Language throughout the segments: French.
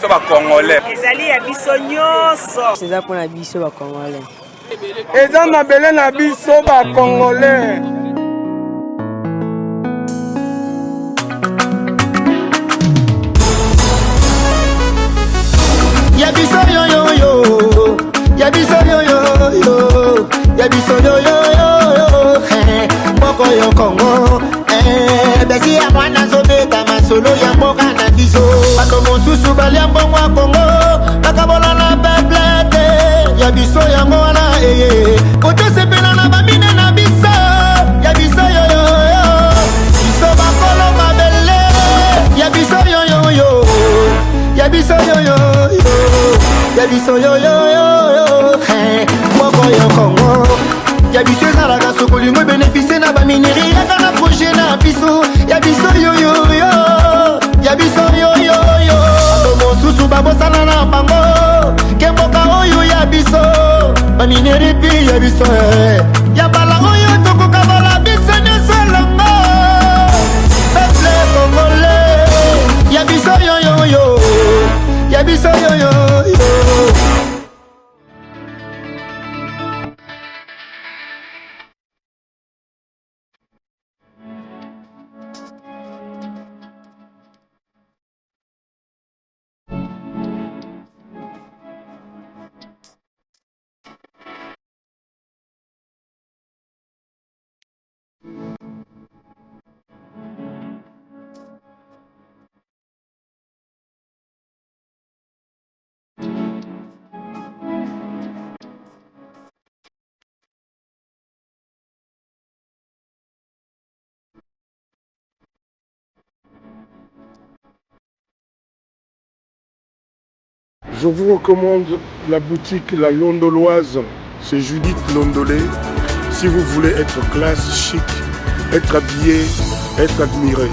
biso ba Congolais. Ezali ya biso nyonso. C'est ça pour la biso ba Congolais. Eza mabele na biso ba Congolais. Ya biso yo yo yo. Ya biso yo yo yo. Ya biso yo yo yo. Moko yo Congo. Besi ya mwana zobeta masolo ya mboka na biso. Bato mosusu bali ya mbongo ya Congo. Bakabola na peplete. Ya biso ya mwana Koto sepela na bamine na biso. Ya biso yo yo yo. Biso bakolo mabele. Ya biso yo yo yo. Ya biso yo yo yo. Ya biso yo yo yo. Moko yo Congo. Ya biso ezalaka sokolingo bénéficie na bamineri yaka na projet na biso. Ya biso yo yo yo. Ya biso yo yo yo. Mosusu babosana na bango. Kemboka oyo ya biso. Bamineri pi ya biso. Ya bala oyo tokoka bala biso nyonso elongo. Peuple congolais. Ya biso yo yo yo. Ya biso yo yo yo. Je vous recommande la boutique La Londoloise, c'est Judith Londolé. Si vous voulez être classe, chic, être habillé, être admiré.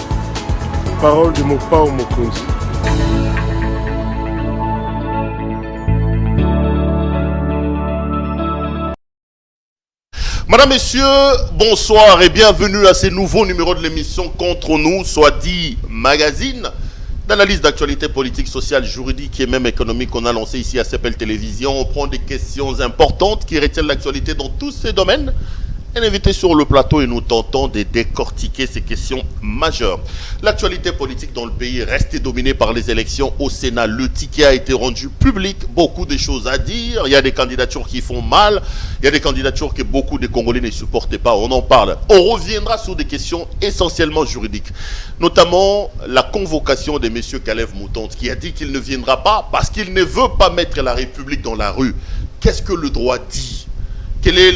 Parole de Mopao Mokonzi. Madame, Messieurs, bonsoir et bienvenue à ce nouveau numéro de l'émission Contre nous, soit dit magazine d'analyse d'actualité politique, sociale, juridique et même économique qu'on a lancé ici à CPL Télévision. On prend des questions importantes qui retiennent l'actualité dans tous ces domaines. Un invité sur le plateau et nous tentons de décortiquer ces questions majeures. L'actualité politique dans le pays reste dominée par les élections au Sénat. Le ticket a été rendu public, beaucoup de choses à dire. Il y a des candidatures qui font mal, il y a des candidatures que beaucoup de Congolais ne supportent pas. On en parle. On reviendra sur des questions essentiellement juridiques, notamment la convocation de M. Kalev Moutonte qui a dit qu'il ne viendra pas parce qu'il ne veut pas mettre la République dans la rue. Qu'est-ce que le droit dit ? Quelle est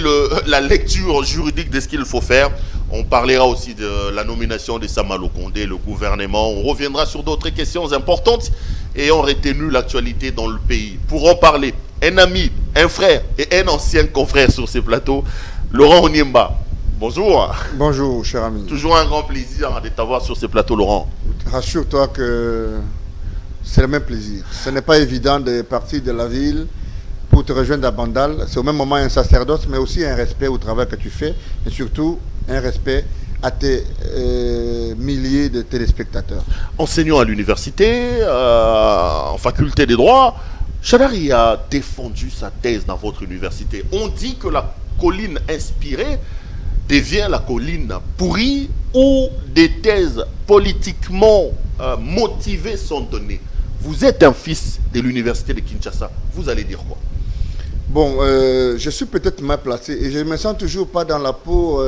la lecture juridique de ce qu'il faut faire? On parlera aussi de la nomination de Samalou Kondé, le gouvernement. On reviendra sur d'autres questions importantes et on retenu l'actualité dans le pays. Pour en parler, un ami, un frère et un ancien confrère sur ce plateau, Laurent Onyemba. Bonjour. Bonjour, cher ami. Toujours un grand plaisir de t'avoir sur ce plateau, Laurent. Rassure-toi que c'est le même plaisir. Ce n'est pas évident de partir de la ville pour te rejoindre à Bandal. C'est au même moment un sacerdoce, mais aussi un respect au travail que tu fais, et surtout un respect à tes milliers de téléspectateurs. Enseignant à l'université, en faculté des droits, Chadari a défendu sa thèse dans votre université. On dit que la colline inspirée devient la colline pourrie où des thèses politiquement motivées sont données. Vous êtes un fils de l'université de Kinshasa. Vous allez dire quoi? Bon, je suis peut-être mal placé et je ne me sens toujours pas dans la peau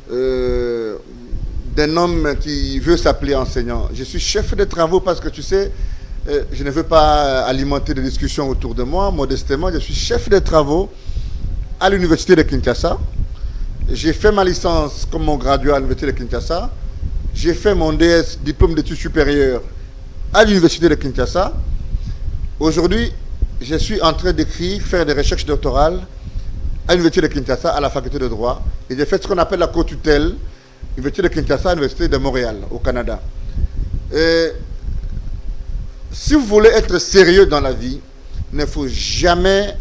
d'un homme qui veut s'appeler enseignant. Je suis chef de travaux parce que tu sais, je ne veux pas alimenter des discussions autour de moi. Modestement, je suis chef de travaux à l'université de Kinshasa. J'ai fait ma licence comme mon graduat à l'université de Kinshasa. J'ai fait mon DS, diplôme d'études supérieures, à l'université de Kinshasa. Aujourd'hui, je suis en train d'écrire, faire des recherches doctorales à l'université de Kinshasa, à la faculté de droit. Et j'ai fait ce qu'on appelle la co-tutelle, l'université de Kinshasa, l'université de Montréal, au Canada. Et si vous voulez être sérieux dans la vie, il ne faut jamais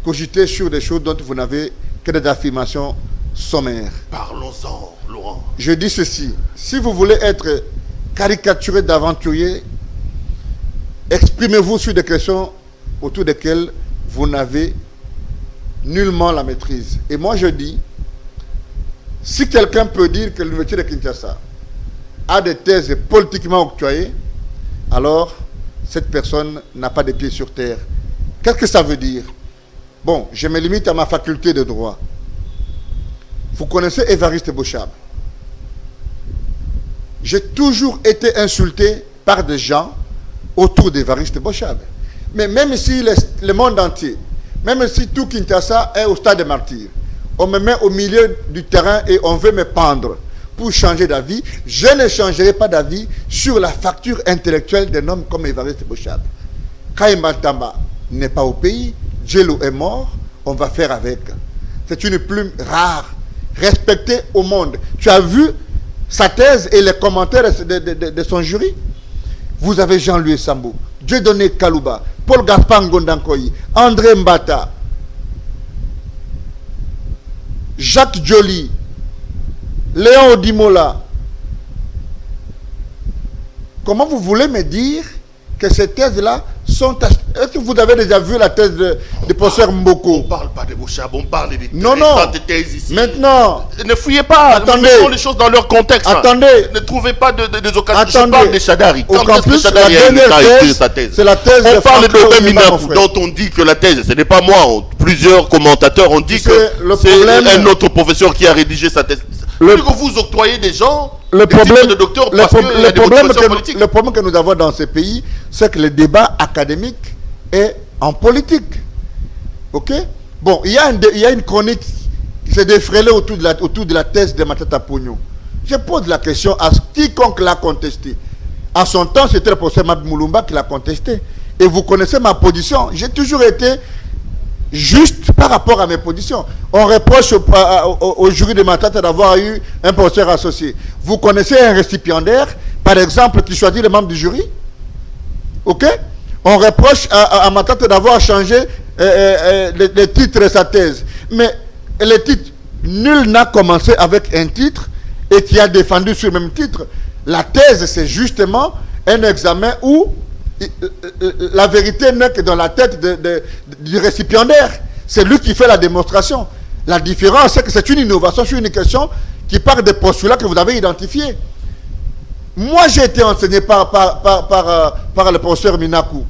cogiter sur des choses dont vous n'avez que des affirmations sommaires. Parlons-en, Laurent. Je dis ceci, si vous voulez être caricaturé d'aventurier, exprimez-vous sur des questions autour desquelles vous n'avez nullement la maîtrise. Et moi je dis, si quelqu'un peut dire que l'université de Kinshasa a des thèses politiquement octroyées, alors cette personne n'a pas de pieds sur terre. Qu'est-ce que ça veut dire? Bon, je me limite à ma faculté de droit. Vous connaissez Évariste Bochab. J'ai toujours été insulté par des gens autour d'Évariste Bochab. Mais même si le monde entier, même si tout Kinshasa est au stade de martyr, on me met au milieu du terrain et on veut me pendre pour changer d'avis, je ne changerai pas d'avis sur la facture intellectuelle d'un homme comme Évariste Bochab. Kaïma Tamba n'est pas au pays, Djelo est mort, on va faire avec. C'est une plume rare, respectée au monde. Tu as vu sa thèse et les commentaires de son jury? Vous avez Jean-Louis Sambou, Dieudonné Kalouba, Paul Gaspard Ngondankoyi, André Mbata, Jacques Joly, Léon Odimola. Comment vous voulez me dire que ces thèses-là sont... Est-ce que vous avez déjà vu la thèse de professeur Mboko? On ne parle pas de Bochab, on parle des thèses ici. Maintenant... Ne fouillez pas, mettons les choses dans leur contexte. Attendez. Ne trouvez pas des occasions. Attendez. Je parle de Chadari. Au campus, la dernière thèse, c'est la thèse on de parle Franco de Minakou, dont on dit que la thèse, ce n'est pas moi, plusieurs commentateurs ont dit que c'est un autre professeur qui a rédigé sa thèse. Que vous octroyez des gens, le problème de docteurs parce qu'il y a des motivations politiques. Le problème que nous avons dans ce pays, c'est que le débat académique est en politique. Ok? Bon, il y a une chronique qui s'est défrayée autour de la thèse de Matata Pogno. Je pose la question à quiconque l'a contesté. En son temps, c'était le professeur Mab Moulumba qui l'a contesté. Et vous connaissez ma position. J'ai toujours été juste par rapport à mes positions. On reproche au jury de Matata d'avoir eu un professeur associé. Vous connaissez un récipiendaire, par exemple, qui choisit les membres du jury? Ok? On reproche à Matata d'avoir changé les titres de sa thèse. Mais les titres, nul n'a commencé avec un titre et qui a défendu sur le même titre. La thèse, c'est justement un examen où la vérité n'est que dans la tête du récipiendaire. C'est lui qui fait la démonstration. La différence, c'est que c'est une innovation sur une question qui part des postulats que vous avez identifiés. Moi, j'ai été enseigné par le professeur Minakou.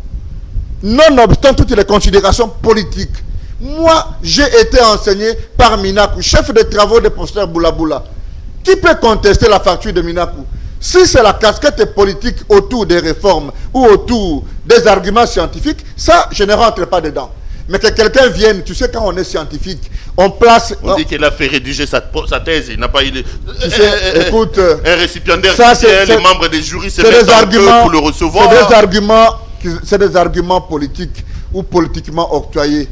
Nonobstant toutes les considérations politiques. Moi, j'ai été enseigné par Minakou, chef de travaux du professeur Boulaboula. Qui peut contester la facture de Minakou? Si c'est la casquette politique autour des réformes ou autour des arguments scientifiques, ça, je ne rentre pas dedans. Mais que quelqu'un vienne, tu sais, quand on est scientifique, on place... On dit qu'il a fait rédiger sa thèse, il n'a pas eu... Écoute, un récipiendaire, les membres des jurys se mettent en deux pour le recevoir. C'est des arguments politiques ou politiquement octroyés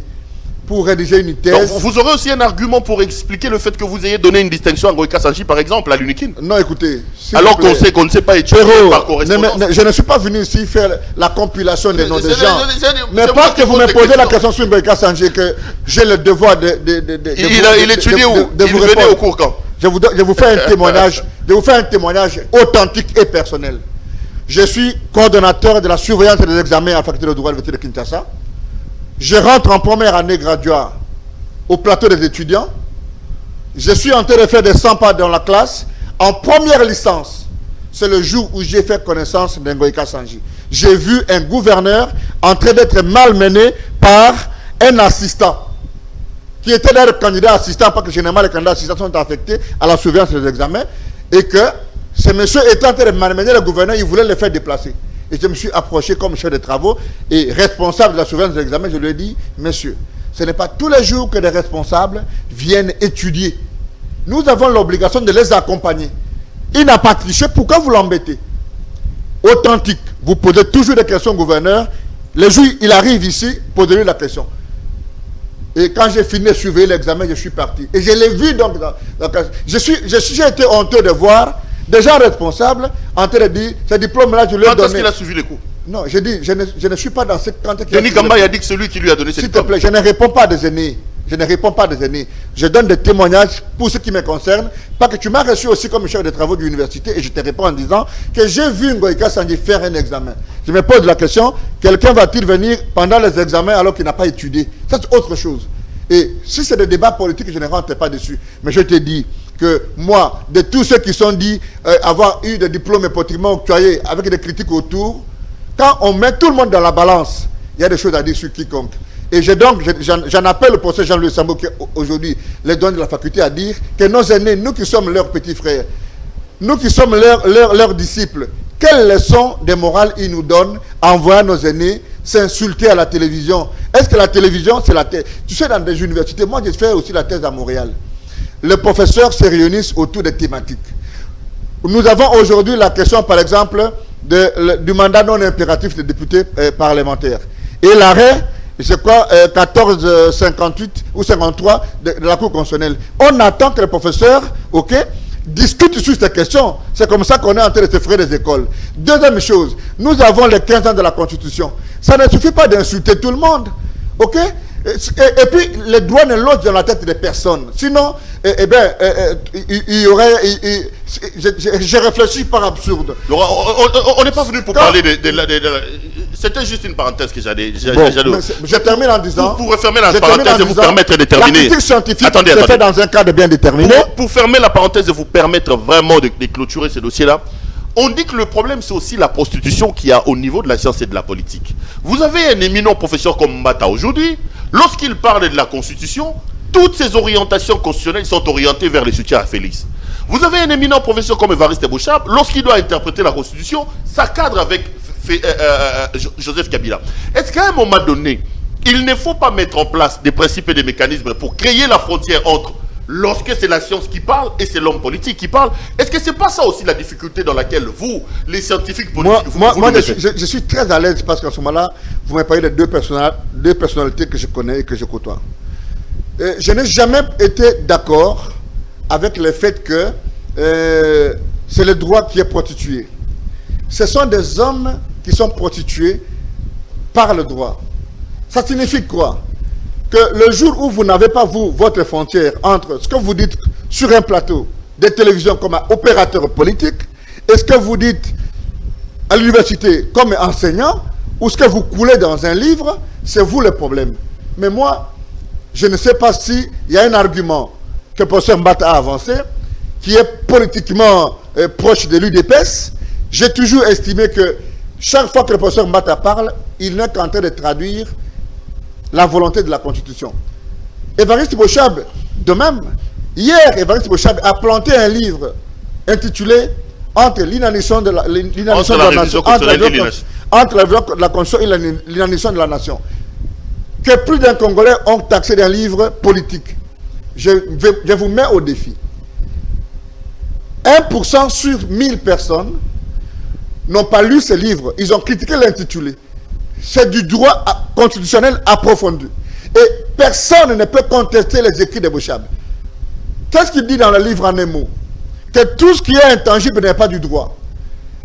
pour rédiger une thèse. Donc, vous aurez aussi un argument pour expliquer le fait que vous ayez donné une distinction à Ngoïka Sanji, par exemple, à l'UNIKIN. Non, écoutez... Alors qu'on sait qu'on ne sait pas étudier par correspondance. Je ne suis pas venu ici faire la compilation des noms des gens. Mais parce que vous me posez la question sur Ngoïka Sanji, que j'ai le devoir de il étudie où? Il venait au cours quand? Je vous fais un témoignage. Je vous fais un témoignage authentique et personnel. Je suis coordonnateur de la surveillance des examens à la faculté de droit de Kinshasa. Je rentre en première année graduat au plateau des étudiants. Je suis en train de faire des 100 pas dans la classe. En première licence, c'est le jour où j'ai fait connaissance d'Ngoïka Sanji. J'ai vu un gouverneur en train d'être malmené par un assistant qui était d'ailleurs candidat assistant, parce que généralement les candidats assistants sont affectés à la surveillance des examens, et que ce monsieur était en train de malmener le gouverneur, il voulait le faire déplacer. Et je me suis approché comme chef de travaux et responsable de la surveillance des examens. Je lui ai dit, monsieur, ce n'est pas tous les jours que les responsables viennent étudier. Nous avons l'obligation de les accompagner. Il n'a pas triché, pourquoi vous l'embêtez? Authentique. Vous posez toujours des questions au gouverneur. Le jour il arrive ici, posez-lui la question. Et quand j'ai fini de surveiller l'examen, je suis parti. Et je l'ai vu donc j'ai été honteux de voir des gens responsables en train de dire, ce diplôme-là, je lui ai donné. Quand est-ce qu'il a suivi les cours? Non, je dis, je ne suis pas dans cette... Denis Gamba a dit que c'est lui qui lui a donné ce diplôme. S'il te plaît, je ne réponds pas à des aînés. Je ne réponds pas des aînés. Je donne des témoignages pour ce qui me concerne. Parce que tu m'as reçu aussi comme chef de travaux de l'université et je te réponds en disant que j'ai vu Ngoïka Sandji faire un examen. Je me pose la question, quelqu'un va-t-il venir pendant les examens alors qu'il n'a pas étudié? Ça, c'est autre chose. Et si c'est des débats politiques, je ne rentre pas dessus. Mais je te dis que moi, de tous ceux qui sont dit avoir eu des diplômes politiquement octroyés avec des critiques autour, quand on met tout le monde dans la balance, il y a des choses à dire sur quiconque. Et j'en appelle au professeur Jean-Louis Sambo qui aujourd'hui les donne de la faculté à dire que nos aînés, nous qui sommes leurs petits frères, nous qui sommes leurs disciples, quelles leçons de morale ils nous donnent en voyant nos aînés s'insulter à la télévision? Est-ce que la télévision, c'est la thèse? Tu sais, dans des universités, moi j'ai fait aussi la thèse à Montréal. Les professeurs se réunissent autour des thématiques. Nous avons aujourd'hui la question, par exemple, du mandat non impératif des députés parlementaires. Et l'arrêt, c'est quoi, 1458 ou 53 de la Cour constitutionnelle. On attend que les professeurs, discutent sur ces questions. C'est comme ça qu'on est en train de se frayer des écoles. Deuxième chose, nous avons les 15 ans de la Constitution. Ça ne suffit pas d'insulter tout le monde. Et puis, les droits ne logent dans la tête des personnes. Sinon, il y aurait... Je réfléchis par absurde. Laurent, on n'est pas venu pour parler de c'était juste une parenthèse que j'allais... Je termine en disant... Pour refermer la parenthèse et vous permettre de terminer... La critique scientifique se fait dans un cadre bien déterminé. Pour fermer la parenthèse et vous permettre vraiment de clôturer ce dossier-là, on dit que le problème, c'est aussi la prostitution qu'il y a au niveau de la science et de la politique. Vous avez un éminent professeur comme Mbata aujourd'hui, lorsqu'il parle de la Constitution, toutes ses orientations constitutionnelles sont orientées vers le soutien à Félix. Vous avez un éminent professeur comme Évariste Bochab, lorsqu'il doit interpréter la Constitution, ça cadre avec Joseph Kabila. Est-ce qu'à un moment donné, il ne faut pas mettre en place des principes et des mécanismes pour créer la frontière entre lorsque c'est la science qui parle et c'est l'homme politique qui parle? Est-ce que c'est pas ça aussi la difficulté dans laquelle vous, les scientifiques politiques, je suis très à l'aise parce qu'en ce moment-là, vous m'avez parlé de deux personnalités que je connais et que je côtoie. Je n'ai jamais été d'accord avec le fait que c'est le droit qui est prostitué. Ce sont des hommes qui sont prostitués par le droit. Ça signifie quoi? Que le jour où vous n'avez pas, vous, votre frontière entre ce que vous dites sur un plateau de télévision comme opérateur politique et ce que vous dites à l'université comme enseignant ou ce que vous coulez dans un livre, c'est vous le problème. Mais moi, je ne sais pas s'il y a un argument que le professeur Mbata a avancé qui est politiquement proche de l'UDPS. J'ai toujours estimé que chaque fois que le professeur Mbata parle, il n'est qu'en train de traduire la volonté de la Constitution. Évariste Bochab, de même, hier, Évariste Bochab a planté un livre intitulé Entre l'inanition de la nation, entre la Constitution et l'inanition de la nation, que plus d'un Congolais ont taxé d'un livre politique. Je vous mets au défi. 1% sur 1000 personnes n'ont pas lu ce livre. Ils ont critiqué l'intitulé. C'est du droit constitutionnel approfondi. Et personne ne peut contester les écrits de Bochab. Qu'est-ce qu'il dit dans le livre en un mot? Que tout ce qui est intangible n'est pas du droit.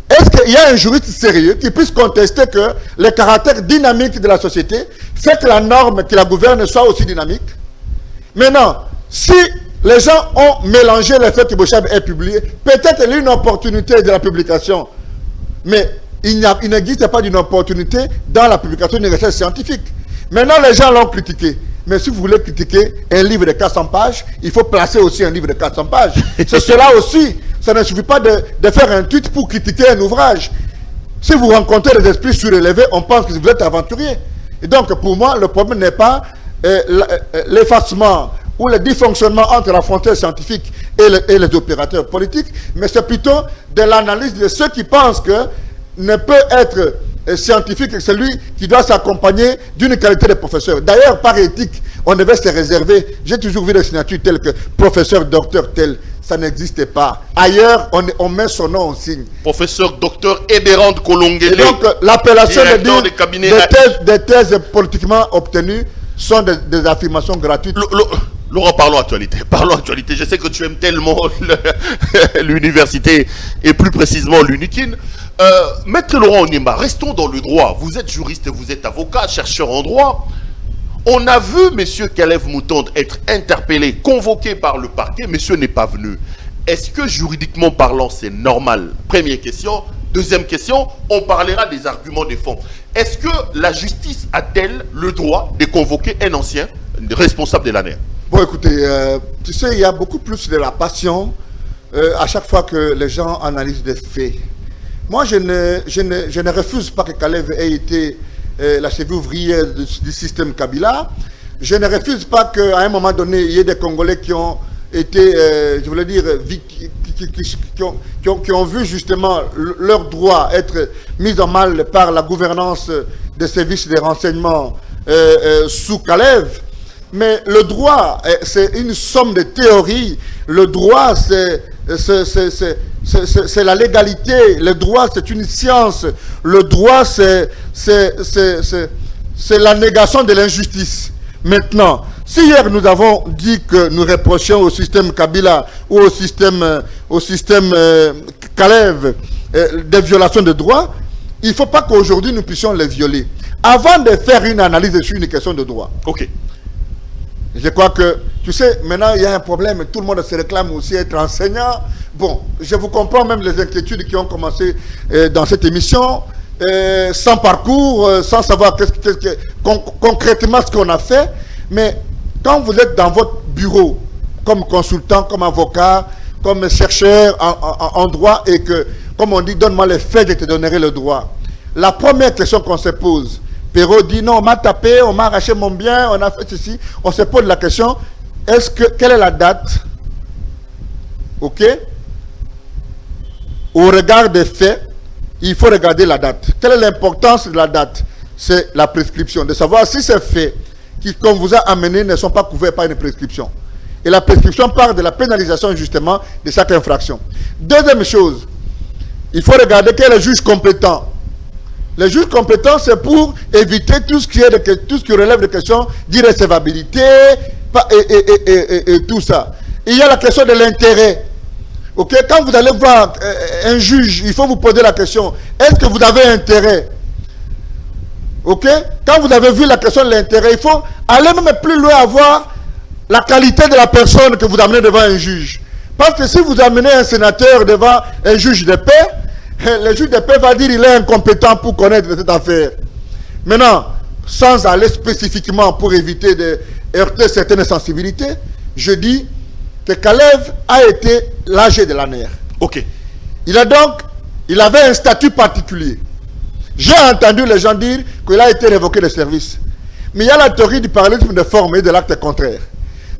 Est-ce qu'il y a un juriste sérieux qui puisse contester que le caractère dynamique de la société fait que la norme qui la gouverne soit aussi dynamique? Maintenant, si les gens ont mélangé le fait que Bochab est publié, peut-être il y a une opportunité de la publication, mais il n'existe pas d'une opportunité dans la publication d'une recherche scientifique. Maintenant, les gens l'ont critiqué. Mais si vous voulez critiquer un livre de 400 pages, il faut placer aussi un livre de 400 pages. C'est cela aussi. Ça ne suffit pas de faire un tweet pour critiquer un ouvrage. Si vous rencontrez des esprits surélevés, on pense que vous êtes aventurier. Et donc, pour moi, le problème n'est pas l'effacement ou le dysfonctionnement entre la frontière scientifique et les opérateurs politiques, mais c'est plutôt de l'analyse de ceux qui pensent que ne peut être scientifique que celui qui doit s'accompagner d'une qualité de professeur. D'ailleurs, par éthique, on devait se réserver. J'ai toujours vu des signatures telles que professeur, docteur, tel. Ça n'existe pas. Ailleurs, on met son nom au signe. Professeur, docteur Eberand Kolongele. Et donc, l'appellation des thèses politiquement obtenues sont des affirmations gratuites. Laurent, parlons actualité. Parlons actualité. Je sais que tu aimes tellement l'université et plus précisément l'UNIKIN. Maître Laurent Onyema, restons dans le droit. Vous êtes juriste, vous êtes avocat, chercheur en droit. On a vu M. Kalev Moutonde être interpellé, convoqué par le parquet. Monsieur n'est pas venu. Est-ce que juridiquement parlant, c'est normal? Première question. Deuxième question, on parlera des arguments de fond. Est-ce que la justice a-t-elle le droit de convoquer un ancien responsable de l'ANER? Bon, écoutez, tu sais, il y a beaucoup plus de la passion à chaque fois que les gens analysent des faits. Moi, je ne refuse pas que Kalev ait été la cheville ouvrière du système Kabila. Je ne refuse pas qu'à un moment donné, il y ait des Congolais qui ont été, je voulais dire, qui ont vu justement leurs droits être mis en mal par la gouvernance des services de renseignement sous Kalev. Mais le droit, c'est une somme de théories. Le droit, c'est la légalité. Le droit, c'est une science. Le droit, c'est la négation de l'injustice. Maintenant, si hier nous avons dit que nous reprochions au système Kabila ou au système Kalev des violations de droits, il ne faut pas qu'aujourd'hui nous puissions les violer. Avant de faire une analyse sur une question de droit. Ok. Je crois que, tu sais, maintenant il y a un problème, tout le monde se réclame aussi être enseignant. Bon, je vous comprends même les inquiétudes qui ont commencé dans cette émission, sans parcours, sans savoir concrètement ce qu'on a fait. Mais quand vous êtes dans votre bureau, comme consultant, comme avocat, comme chercheur en droit, et que, comme on dit, donne-moi les faits, je te donnerai le droit. La première question qu'on se pose, Perrault dit non, on m'a tapé, on m'a arraché mon bien, on a fait ceci. On se pose la question, quelle est la date? Ok? Au regard des faits, il faut regarder la date. Quelle est l'importance de la date? C'est la prescription, de savoir si ces faits qu'on vous a amenés ne sont pas couverts par une prescription. Et la prescription part de la pénalisation justement de chaque infraction. Deuxième chose, il faut regarder quel est le juge compétent. Le juge compétent, c'est pour éviter tout ce qui relève de questions d'irrecevabilité et tout ça. Il y a la question de l'intérêt. Ok, quand vous allez voir un juge, il faut vous poser la question, est-ce que vous avez intérêt? Ok, quand vous avez vu la question de l'intérêt, il faut aller même plus loin à voir la qualité de la personne que vous amenez devant un juge. Parce que si vous amenez un sénateur devant un juge de paix, le juge de paix va dire qu'il est incompétent pour connaître cette affaire. Maintenant, sans aller spécifiquement pour éviter de heurter certaines sensibilités, je dis que Kalev a été l'AG de l'ANER. Ok. Il avait un statut particulier. J'ai entendu les gens dire qu'il a été révoqué de service. Mais il y a la théorie du parallélisme de forme et de l'acte contraire.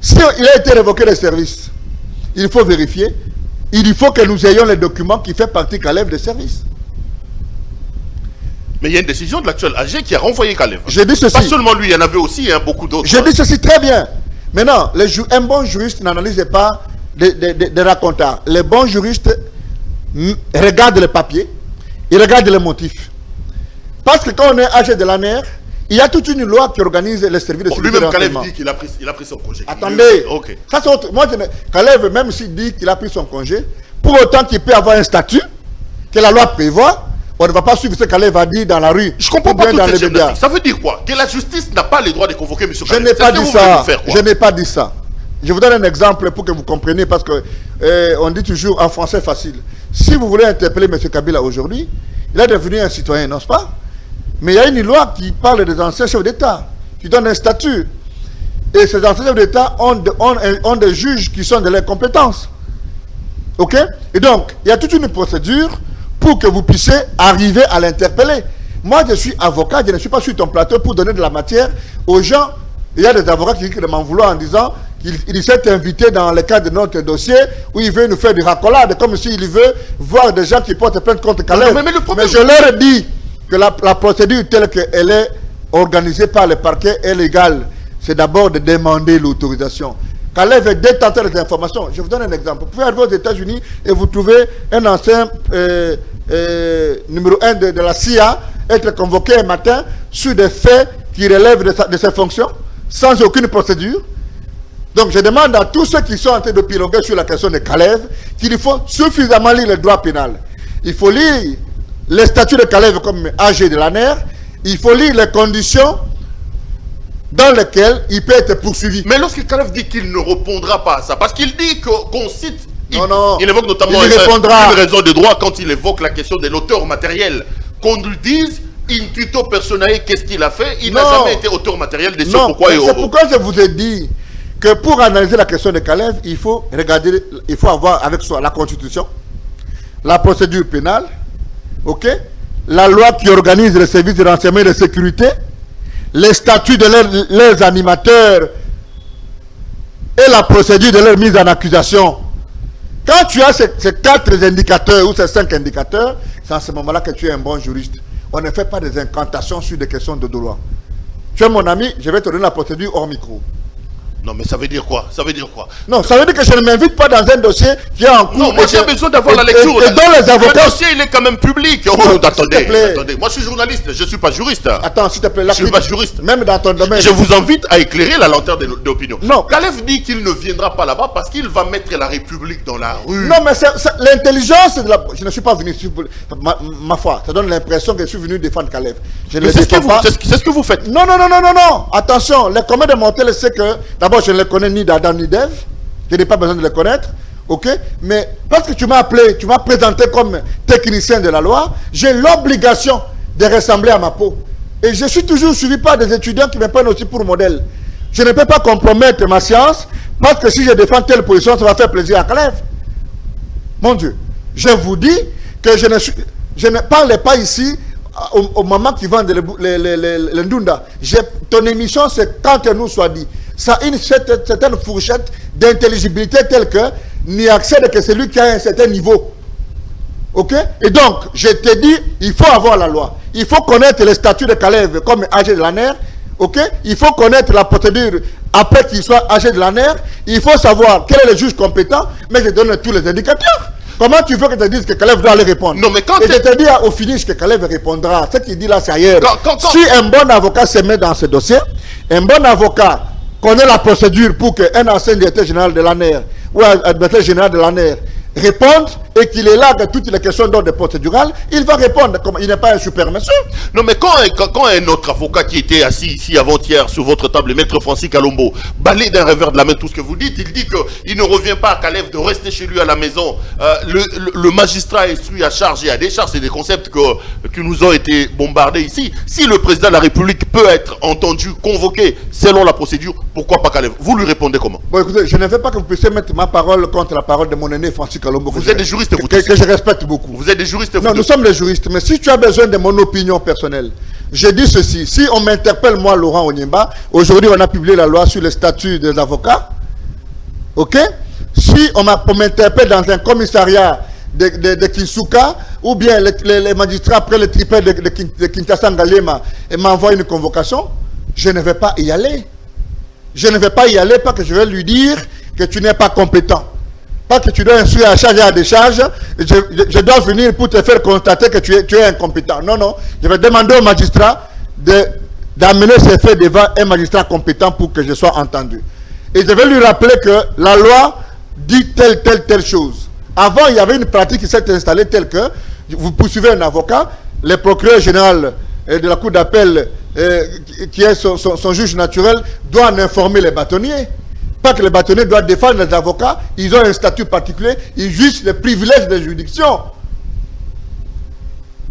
Si il a été révoqué de service, il faut vérifier. Il faut que nous ayons les documents qui font partie Kalev de service. Mais il y a une décision de l'actuel AG qui a renvoyé Kalev. J'ai dit ceci. Pas seulement lui, il y en avait aussi beaucoup d'autres. J'ai dit ceci très bien. Maintenant, un bon juriste n'analyse pas des racontars. Les bons juristes regardent les papiers, ils regardent les motifs. Parce que quand on est AG de l'ANER, il y a toute une loi qui organise les services de sécurité. Lui-même, Kalev dit qu'il a pris son congé. Attendez. Ok. Ça, c'est autre. Moi, Kalev, même s'il dit qu'il a pris son congé, pour autant qu'il peut avoir un statut que la loi prévoit, on ne va pas suivre ce que Kalev a dit dans la rue. Je comprends pas toute cette gymnastique. Ça veut dire quoi? Que la justice n'a pas le droit de convoquer M. Kalev. Je n'ai pas dit ça. Je n'ai pas dit ça. Je vous donne un exemple pour que vous compreniez, parce que on dit toujours en français facile. Si vous voulez interpeller M. Kabila aujourd'hui, il est devenu un citoyen, n'est-ce pas? Mais il y a une loi qui parle des anciens chefs d'État, qui donne un statut. Et ces anciens chefs d'État ont des juges qui sont de leurs compétences. Ok? Et donc, il y a toute une procédure pour que vous puissiez arriver à l'interpeller. Moi, je suis avocat, je ne suis pas sur ton plateau pour donner de la matière aux gens. Il y a des avocats qui disent de m'en vouloir en disant qu'il s'est invité dans le cadre de notre dossier où il veut nous faire du racolade, comme s'il veut voir des gens qui portent plainte contre Kalev. Mais je leur ai dit que la procédure telle qu'elle est organisée par le parquet est légale. C'est d'abord de demander l'autorisation. Kalev est détenteur des informations. Je vous donne un exemple. Vous pouvez arriver aux États-Unis et vous trouvez un ancien numéro 1 de la CIA être convoqué un matin sur des faits qui relèvent de ses fonctions, sans aucune procédure. Donc je demande à tous ceux qui sont en train de piloguer sur la question de Kalev qu'il faut suffisamment lire le droit pénal. Il faut lire les statuts de Kalev comme AG de l'ANER. Il faut lire les conditions dans lesquels il peut être poursuivi. Mais lorsque Kalev dit qu'il ne répondra pas à ça, parce qu'il dit qu'on cite, il évoque notamment une raison de droit quand il évoque la question de l'auteur matériel. Qu'on lui dise, in tuto personae, qu'est-ce qu'il a fait? Il n'a jamais été auteur matériel de ce pourquoi. C'est pourquoi je vous ai dit que pour analyser la question de Kalev, il faut regarder, il faut avoir avec soi la Constitution, la procédure pénale, ok, la loi qui organise les services de renseignement et de sécurité, les statuts de leurs animateurs et la procédure de leur mise en accusation. Quand tu as ces 4 indicateurs ou ces 5 indicateurs, c'est à ce moment-là que tu es un bon juriste. On ne fait pas des incantations sur des questions de droit. Tu es mon ami, je vais te donner la procédure hors micro. Non, mais ça veut dire quoi? Ça veut dire quoi? Non, ça veut dire que je ne m'invite pas dans un dossier qui est en cours. Non, moi j'ai besoin d'avoir la lecture. Et dans les avocats... Le dossier, il est quand même public. Oh, attendez. Moi, je suis journaliste, je ne suis pas juriste. Attends, s'il te plaît. Je ne suis pas juriste. Même dans ton domaine. Je vous invite à éclairer la lenteur de l'opinion. Non. Kalev dit qu'il ne viendra pas là-bas parce qu'il va mettre la République dans la rue. Non, mais l'intelligence de la... Je ne suis pas venu... Ma foi, ça donne l'impression que je suis venu défendre Kalev. Je ne le défends pas. C'est ce que vous faites. Non. Attention, les communs de Montel, c'est que... D'abord, je ne les connais ni d'Adam ni d'Ève. Je n'ai pas besoin de les connaître. Ok? Mais parce que tu m'as appelé, tu m'as présenté comme technicien de la loi, j'ai l'obligation de ressembler à ma peau. Et je suis toujours suivi par des étudiants qui me prennent aussi pour modèle. Je ne peux pas compromettre ma science parce que si je défends telle position, ça va faire plaisir à Kalev. Mon Dieu. Je vous dis que je ne parle pas ici aux mamans qui vendent les ndunda. Ton émission, c'est quand que nous soit dit. Ça a une certaine fourchette d'intelligibilité telle que n'y accède que celui qui a un certain niveau. Ok? Et donc, je te dis, il faut avoir la loi. Il faut connaître les statuts de Kalev comme âgé de l'ANER. Ok? Il faut connaître la procédure après qu'il soit âgé de l'ANER. Il faut savoir quel est le juge compétent. Mais je donne tous les indicateurs. Comment tu veux que je te dise que Kalev doit aller répondre? Non, mais quand et je te dis au finish que Kalev répondra. Ce qu'il dit là, c'est ailleurs. Si un bon avocat se met dans ce dossier, un bon avocat connaît la procédure pour qu'un ancien directeur général de l'ANER ou un directeur général de l'ANER réponde et qu'il est là de toutes les questions d'ordre procédural, il va répondre. Comme il n'est pas un super monsieur. Non, mais quand un autre avocat qui était assis ici avant-hier sur votre table, le maître Francis Kalombo, balaye d'un revers de la main tout ce que vous dites, il dit qu'il ne revient pas à Kalev de rester chez lui à la maison. Le magistrat instruit à charge et à décharge, c'est des concepts qui nous ont été bombardés ici. Si le président de la République peut être entendu, convoqué selon la procédure, pourquoi pas Kalev? Vous lui répondez comment? Bon, écoutez, je ne veux pas que vous puissiez mettre ma parole contre la parole de mon aîné Francis Kalombo. Vous êtes des juristes, vous que je respecte beaucoup. Vous êtes des juristes, vous. Non, nous sommes des juristes. Mais si tu as besoin de mon opinion personnelle, je dis ceci. Si on m'interpelle, moi, Laurent Onyemba, aujourd'hui, on a publié la loi sur le statut des avocats. Ok? Si on m'interpelle dans un commissariat de Kinsuka, ou bien les magistrats, après le triplet de Kinshasa Ngalema, et m'envoient une convocation, je ne vais pas y aller. Je ne vais pas y aller parce que je vais lui dire que tu n'es pas compétent. Pas que tu dois instruire à charge et à décharge. Je dois venir pour te faire constater que tu es incompétent. Non. Je vais demander au magistrat d'amener ces faits devant un magistrat compétent pour que je sois entendu. Et je vais lui rappeler que la loi dit telle chose. Avant, il y avait une pratique qui s'est installée telle que vous poursuivez un avocat, le procureur général de la cour d'appel, qui est son juge naturel, doit en informer les bâtonniers. Pas que les bâtonniers doivent défendre les avocats, ils ont un statut particulier, ils jouissent les privilèges de juridiction.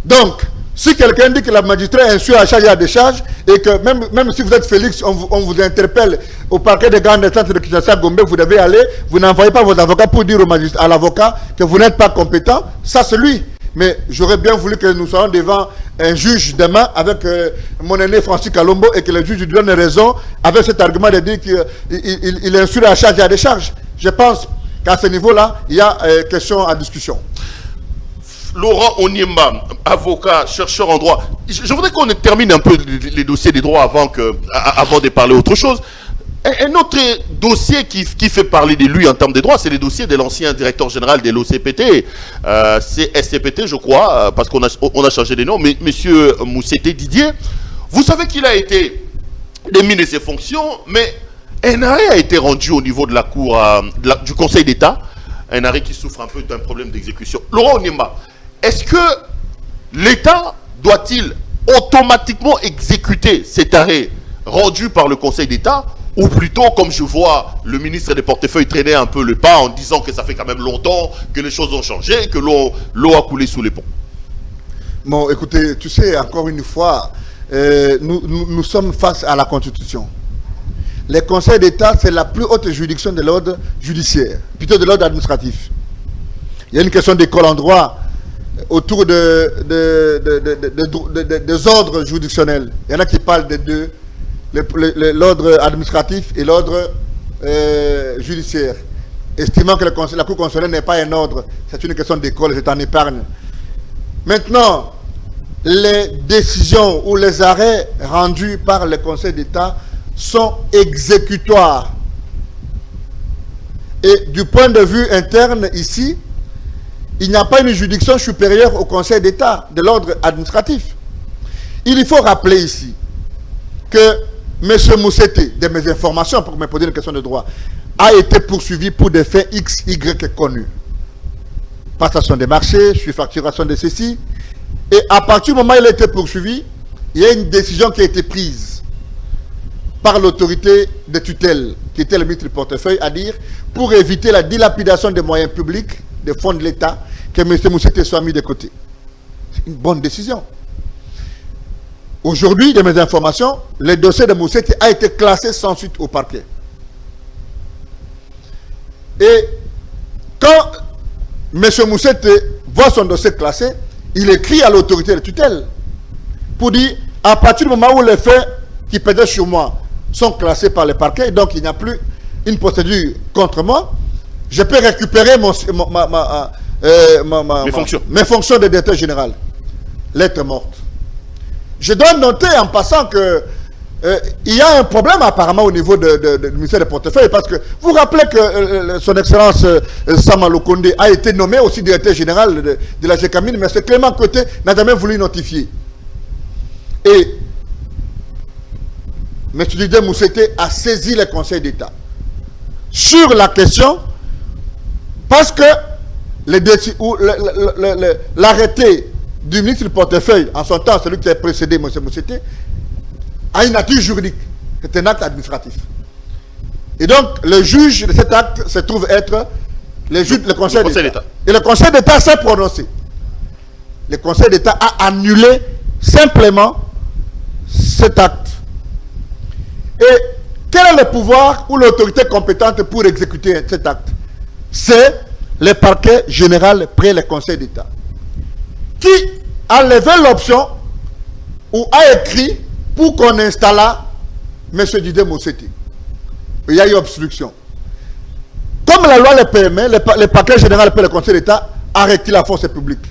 Donc, si quelqu'un dit que la magistrat instruit à charge et à décharge, et que même si vous êtes Félix, on vous interpelle au parquet de grande instance de Kinshasa Gombe, vous devez aller, vous n'envoyez pas vos avocats pour dire à l'avocat que vous n'êtes pas compétent, ça c'est lui. Mais j'aurais bien voulu que nous soyons devant un juge demain avec mon aîné Francis Kalombo et que le juge lui donne raison avec cet argument de dire qu'il instruit à charge et à décharge. Je pense qu'à ce niveau-là, il y a question à discussion. Laurent Onyemba, avocat, chercheur en droit. Je voudrais qu'on termine un peu les dossiers des droits avant de parler autre chose. Un autre dossier qui fait parler de lui en termes de droits, c'est le dossier de l'ancien directeur général de l'OCPT. C'est SCPT, je crois, parce qu'on a changé de nom. Mais M. Moussete Didier, vous savez qu'il a été démis de ses fonctions, mais un arrêt a été rendu au niveau de la Cour, du Conseil d'État. Un arrêt qui souffre un peu d'un problème d'exécution. Laurent Onyemba, est-ce que l'État doit-il automatiquement exécuter cet arrêt rendu par le Conseil d'État, ou plutôt, comme je vois le ministre des Portefeuilles traîner un peu le pas en disant que ça fait quand même longtemps, que les choses ont changé, que l'eau a coulé sous les ponts. Bon, écoutez, tu sais, encore une fois, nous sommes face à la Constitution. Les conseils d'État, c'est la plus haute juridiction de l'ordre judiciaire, plutôt de l'ordre administratif. Il y a une question d'école en droit autour des ordres juridictionnels. Il y en a qui parlent des deux, l'ordre administratif et l'ordre judiciaire, estimant que la Cour constitutionnelle n'est pas un ordre, c'est une question d'école, c'est en épargne. Maintenant, les décisions ou les arrêts rendus par le Conseil d'État sont exécutoires. Et du point de vue interne ici, il n'y a pas une juridiction supérieure au Conseil d'État de l'ordre administratif. Il faut rappeler ici que M. Moussete, de mes informations pour me poser une question de droit, a été poursuivi pour des faits X, Y connus. Passation des marchés, surfacturation de ceci. Et à partir du moment où il a été poursuivi, il y a une décision qui a été prise par l'autorité de tutelle, qui était le ministre du portefeuille, à dire, pour éviter la dilapidation des moyens publics, des fonds de l'État, que M. Moussete soit mis de côté. C'est une bonne décision. Aujourd'hui, de mes informations, le dossier de Moussete a été classé sans suite au parquet. Et quand M. Moussete voit son dossier classé, il écrit à l'autorité de tutelle pour dire, à partir du moment où les faits qui pesaient sur moi sont classés par le parquet, donc il n'y a plus une procédure contre moi, je peux récupérer mes fonctions de directeur général. Lettre morte. Je dois noter en passant que il y a un problème apparemment au niveau du ministère des portefeuilles, parce que vous rappelez que son excellence Sama Lokonde a été nommé aussi directeur général de la GECAMIN, mais c'est Clément Côté n'a jamais voulu notifier. Et M. Didier Moussete a saisi le Conseil d'État sur la question, parce que l'arrêté du ministre du portefeuille, en son temps, celui qui a précédé M. Moussete, a une nature juridique. C'est un acte administratif. Et donc, le juge de cet acte se trouve être le Conseil d'État. Et le Conseil d'État s'est prononcé. Le Conseil d'État a annulé simplement cet acte. Et quel est le pouvoir ou l'autorité compétente pour exécuter cet acte? C'est le parquet général près le Conseil d'État, qui a levé l'option ou a écrit pour qu'on installe M. Didier Moussete. Il y a eu obstruction. Comme la loi le permet, le parquet général près le Conseil d'État a arrêté la force publique.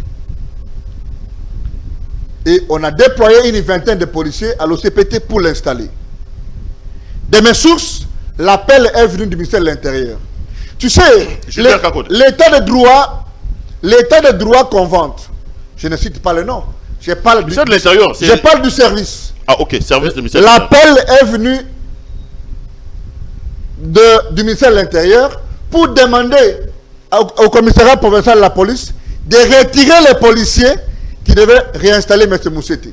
Et on a déployé une vingtaine de policiers à l'OCPT pour l'installer. De mes sources, l'appel est venu du ministère de l'Intérieur. Tu sais, l'état de droit qu'on vante, je ne cite pas le nom, je parle du service. Ah ok, service du ministère. L'appel est venu du ministère de l'Intérieur pour demander au commissariat provincial de la police de retirer les policiers qui devaient réinstaller M. Moussete.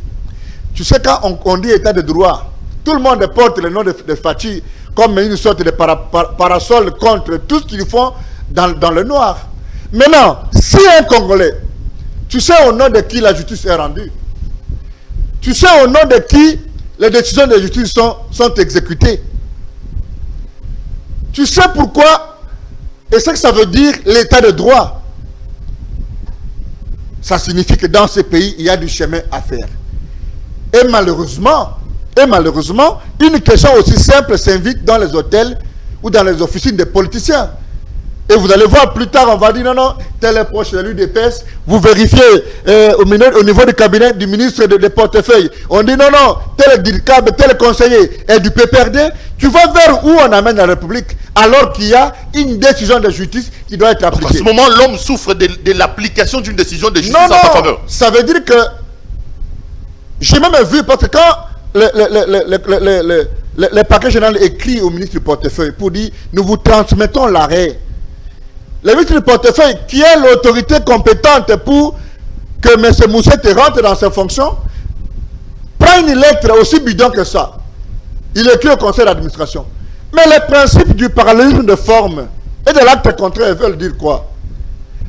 Tu sais, quand on dit état de droit, tout le monde porte le nom de Fachi comme une sorte de parasol contre tout ce qu'ils font dans le noir. Maintenant, si un Congolais, tu sais au nom de qui la justice est rendue, tu sais au nom de qui les décisions de justice sont exécutées, tu sais pourquoi et ce que ça veut dire l'état de droit. Ça signifie que dans ce pays, il y a du chemin à faire. Et malheureusement, une question aussi simple s'invite dans les hôtels ou dans les officines des politiciens. Et vous allez voir plus tard, on va dire non, tel est proche de l'UDPS. Vous vérifiez au niveau du cabinet du ministre des portefeuilles. On dit non, tel DIRCAB, tel conseiller est du PPRD. Tu vas vers où on amène la République alors qu'il y a une décision de justice qui doit être appliquée. À ce moment, l'homme souffre de l'application d'une décision de justice en sa faveur. Ça veut dire que j'ai même vu, parce que quand le parquet général écrit au ministre du portefeuille pour dire nous vous transmettons l'arrêt. Le ministre du portefeuille, qui est l'autorité compétente pour que M. Moussete rentre dans ses fonctions, prend une lettre aussi bidon que ça il écrit au conseil d'administration. Mais les principes du parallélisme de forme et de l'acte contraire veulent dire quoi?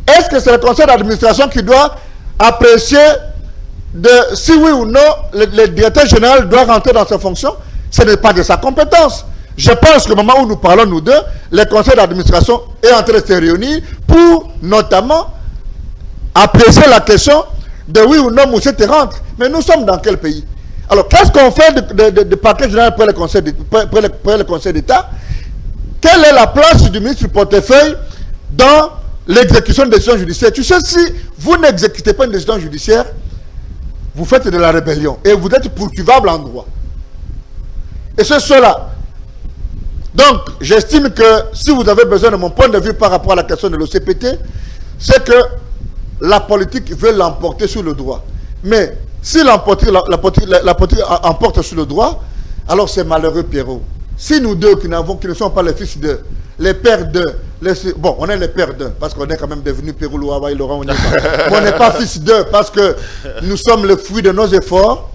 Est-ce que c'est le conseil d'administration qui doit apprécier de si oui ou non le directeur général doit rentrer dans ses fonctions? Ce n'est pas de sa compétence. Je pense qu'au moment où nous parlons, nous deux, le conseil d'administration est en train de se réunir pour notamment apprécier la question de oui ou non Moussete rentre. Mais nous sommes dans quel pays? Alors, qu'est-ce qu'on fait de parquet général pour le conseil d'État? Quelle est la place du ministre du portefeuille dans l'exécution de décisions judiciaires? Tu sais, si vous n'exécutez pas une décision judiciaire, vous faites de la rébellion et vous êtes poursuivable en droit. Et c'est cela. Donc, j'estime que si vous avez besoin de mon point de vue par rapport à la question de l'OCPT, c'est que la politique veut l'emporter sur le droit. Mais si la politique emporte sur le droit, alors c'est malheureux Pierrot. Si nous deux qui ne sommes pas les fils d'eux, les pères d'eux, bon, on est les pères d'eux, parce qu'on est quand même devenus Pérou, Louawa et Laurent, mais on n'est pas fils d'eux, parce que nous sommes le fruit de nos efforts,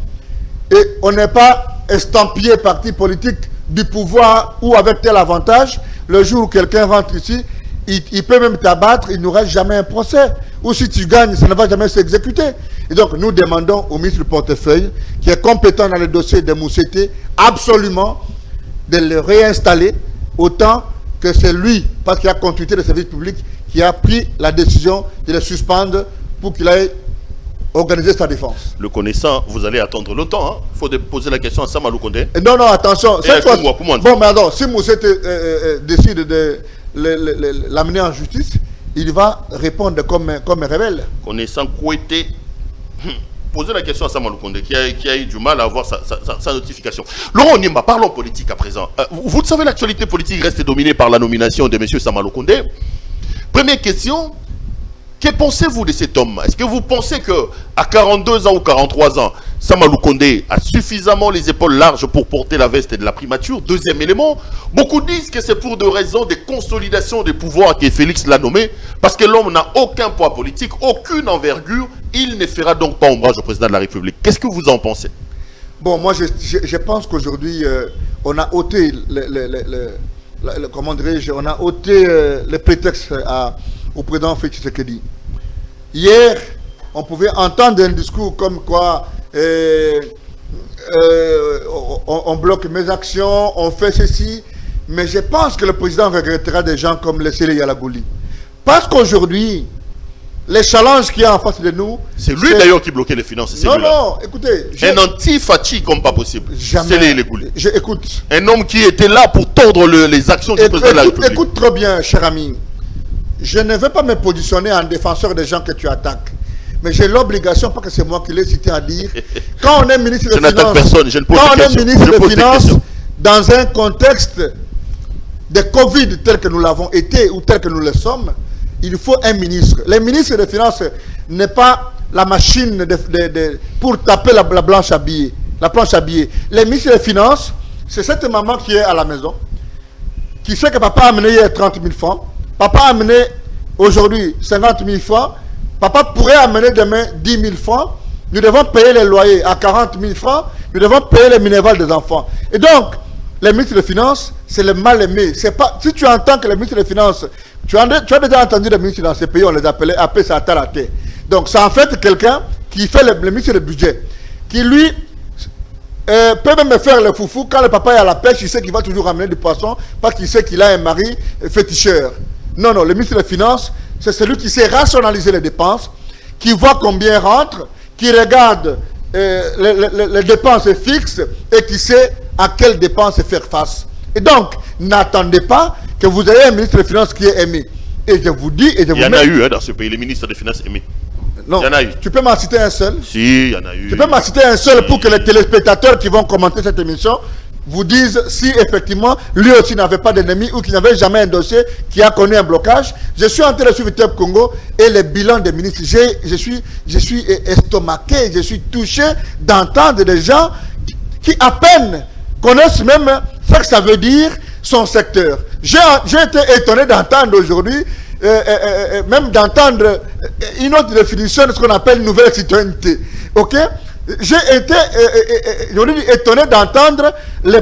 et on n'est pas estampillé parti politique du pouvoir ou avec tel avantage. Le jour où quelqu'un rentre ici, il peut même t'abattre, il n'aura jamais un procès. Ou si tu gagnes, ça ne va jamais s'exécuter. Et donc, nous demandons au ministre du portefeuille, qui est compétent dans le dossier de Moussete, absolument de le réinstaller, autant que c'est lui, parce qu'il a continuité des services publics, qui a pris la décision de le suspendre pour qu'il aille organiser sa défense. Le connaissant, vous allez attendre longtemps. Il faut poser la question à Samalou Kondé. Non, non, attention. Bon, mais alors, si Moussete décide de l'amener en justice, il va répondre comme un rebelle. Connaissant Kouété, posez la question à Samalou Kondé, qui a eu du mal à avoir sa notification. Laurent Nimba, parlons politique à présent. Vous le savez, l'actualité politique reste dominée par la nomination de M. Samalou Kondé. Première question. Que pensez-vous de cet homme? Est-ce que vous pensez qu'à 42 ans ou 43 ans, Samalou Kondé a suffisamment les épaules larges pour porter la veste de la primature? Deuxième élément, beaucoup disent que c'est pour des raisons de consolidation des pouvoirs que Félix l'a nommé, parce que l'homme n'a aucun poids politique, aucune envergure, il ne fera donc pas ombrage au président de la République. Qu'est-ce que vous en pensez? Bon, moi je pense qu'aujourd'hui, on a ôté comment dirais-je, on a ôté le prétexte au président Félix Tshisekedi. Hier, on pouvait entendre un discours comme quoi on bloque mes actions, on fait ceci, mais je pense que le président regrettera des gens comme le Sélé Yalagouli. Parce qu'aujourd'hui, les challenges qu'il y a en face de nous... C'est lui d'ailleurs qui bloquait les finances. Non, non, écoutez... Un anti-Fati comme pas possible. Jamais. Écoute. Un homme qui était là pour tordre les actions du président de la République. Écoute trop bien, cher ami. Je ne veux pas me positionner en défenseur des gens que tu attaques. Mais j'ai l'obligation, parce que c'est moi qui l'ai cité, à dire, quand on est ministre des Finances, quand on est ministre des Finances, dans un contexte de Covid tel que nous l'avons été ou tel que nous le sommes, il faut un ministre. Le ministre des Finances n'est pas la machine pour taper la planche à billets. Le ministre des Finances, c'est cette maman qui est à la maison, qui sait que papa a amené hier 30 000 francs, papa a amené aujourd'hui 50 000 francs, papa pourrait amener demain 10 000 francs, nous devons payer les loyers à 40 000 francs, nous devons payer les minervales des enfants. Et donc, le ministre des Finances, c'est le mal aimé. Si tu entends que le ministre des Finances, tu as déjà entendu les ministres dans ces pays, on les appelait après ça à terre. Donc, c'est en fait quelqu'un qui fait le ministre du budget, qui lui peut même faire le foufou. Quand le papa est à la pêche, il sait qu'il va toujours ramener du poisson parce qu'il sait qu'il a un mari féticheur. Non, non, le ministre des Finances, c'est celui qui sait rationaliser les dépenses, qui voit combien rentre, qui regarde les dépenses fixes et qui sait à quelles dépenses faire face. Et donc, n'attendez pas que vous ayez un ministre des Finances qui est aimé. Et je vous dis... Il y en a eu dans ce pays, les ministres des Finances aimés. Non, tu peux m'en citer un seul? Si, il y en a eu. Tu peux m'en citer un seul pour que les téléspectateurs qui vont commenter cette émission vous disent si effectivement lui aussi n'avait pas d'ennemis ou qu'il n'avait jamais un dossier qui a connu un blocage. Je suis en train de suivre TEP Congo et les bilans des ministres. Je suis estomaqué, je suis touché d'entendre des gens qui à peine connaissent même ce que ça veut dire son secteur. J'ai été étonné d'entendre aujourd'hui, même d'entendre une autre définition de ce qu'on appelle nouvelle citoyenneté. Ok? J'ai été étonné d'entendre les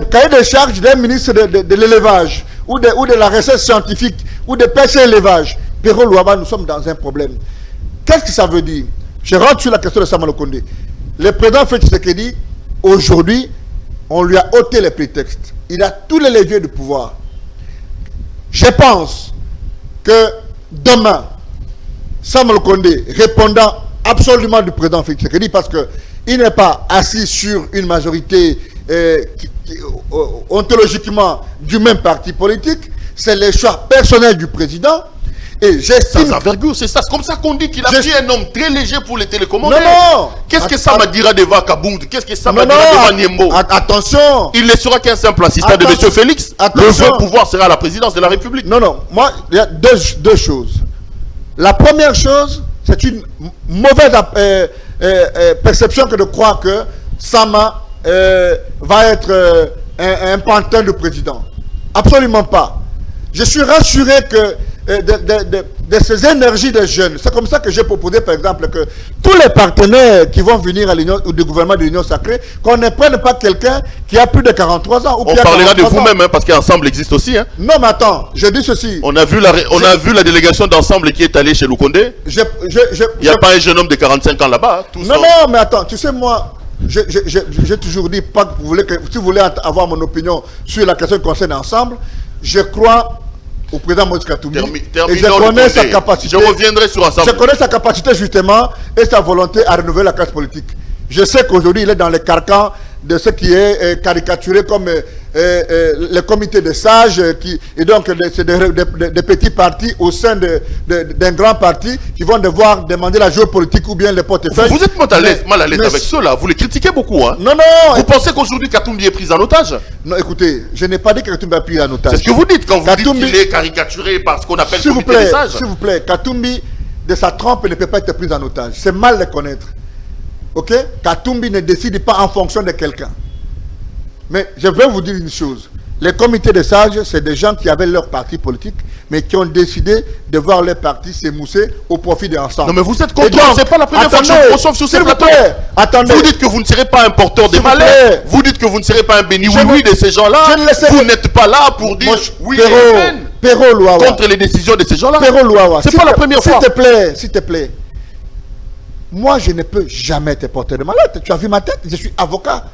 cahiers de charges d'un ministre de l'élevage ou de la recherche scientifique ou de pêche et élevage. Pero Louaba, nous sommes dans un problème. Qu'est-ce que ça veut dire? Je rentre sur la question de Sama Lukonde. Le président Félix Tshisekedi, aujourd'hui, on lui a ôté les prétextes. Il a tous les leviers de pouvoir. Je pense que demain, Sama Lukonde, répondant absolument du président Félix Tshisekedi, parce qu'il n'est pas assis sur une majorité ontologiquement du même parti politique, c'est le choix personnel du président. Et j'estime... C'est ça, c'est comme ça qu'on dit qu'il a pris un homme très léger pour les télécommandes. Non. Qu'est-ce que ça m'a dira devant Kabound? Qu'est-ce que ça m'a dira devant Niembo? Attention. Il ne sera qu'un simple assistant de M. Félix. Le vrai pouvoir sera à la présidence de la République. Non. Moi, il y a deux choses. La première chose, c'est une mauvaise perception que de croire que Sama va être un pantin de président. Absolument pas. Je suis rassuré que de ces énergies des jeunes, c'est comme ça que j'ai proposé par exemple que tous les partenaires qui vont venir à l'Union ou du gouvernement de l'Union sacrée, qu'on ne prenne pas quelqu'un qui a plus de 43 ans. Ou on parlera de vous-même, hein, parce qu'Ensemble existe aussi. Hein. Non mais attends, je dis ceci. On a vu la délégation d'Ensemble qui est allée chez Lukonde. Il n'y a pas un jeune homme de 45 ans là-bas. Non, mais attends, tu sais moi, j'ai toujours dit, pas que si vous voulez avoir mon opinion sur la question qui concerne Ensemble, je crois au président Moïse Katumbi et je connais sa capacité. Je reviendrai sur Ensemble. Je connais sa capacité justement et sa volonté à renouveler la classe politique. Je sais qu'aujourd'hui il est dans les carcans de ce qui est caricaturé comme le comité des sages et donc c'est des petits partis au sein d'un grand parti qui vont devoir demander la géopolitique ou bien les portefeuilles. Vous êtes mal à l'aise avec ceux-là, vous les critiquez beaucoup. Hein? Non. Vous pensez qu'aujourd'hui Katumbi est pris en otage? Non, écoutez, je n'ai pas dit que Katumbi est pris en otage. C'est ce que vous dites quand vous dites qu'il est caricaturé par ce qu'on appelle le comité des sages. S'il vous plaît, Katumbi de sa trempe ne peut pas être pris en otage. C'est mal le connaître. Ok? Katumbi ne décide pas en fonction de quelqu'un. Mais je vais vous dire une chose. Les comités des sages, c'est des gens qui avaient leur parti politique, mais qui ont décidé de voir leur parti s'émousser au profit de l'ensemble. Non mais vous êtes contre, c'est pas la première fois que je vous reçois sur ce plateau. Attendez. Vous dites que vous ne serez pas un porteur de malheur. Vous dites que vous ne serez pas un béni oui de ces gens-là. Vous n'êtes pas là pour dire oui contre les décisions de ces gens-là. C'est pas la première fois. S'il te plaît. Moi, je ne peux jamais te porter de malade. Tu as vu ma tête? Je suis avocat.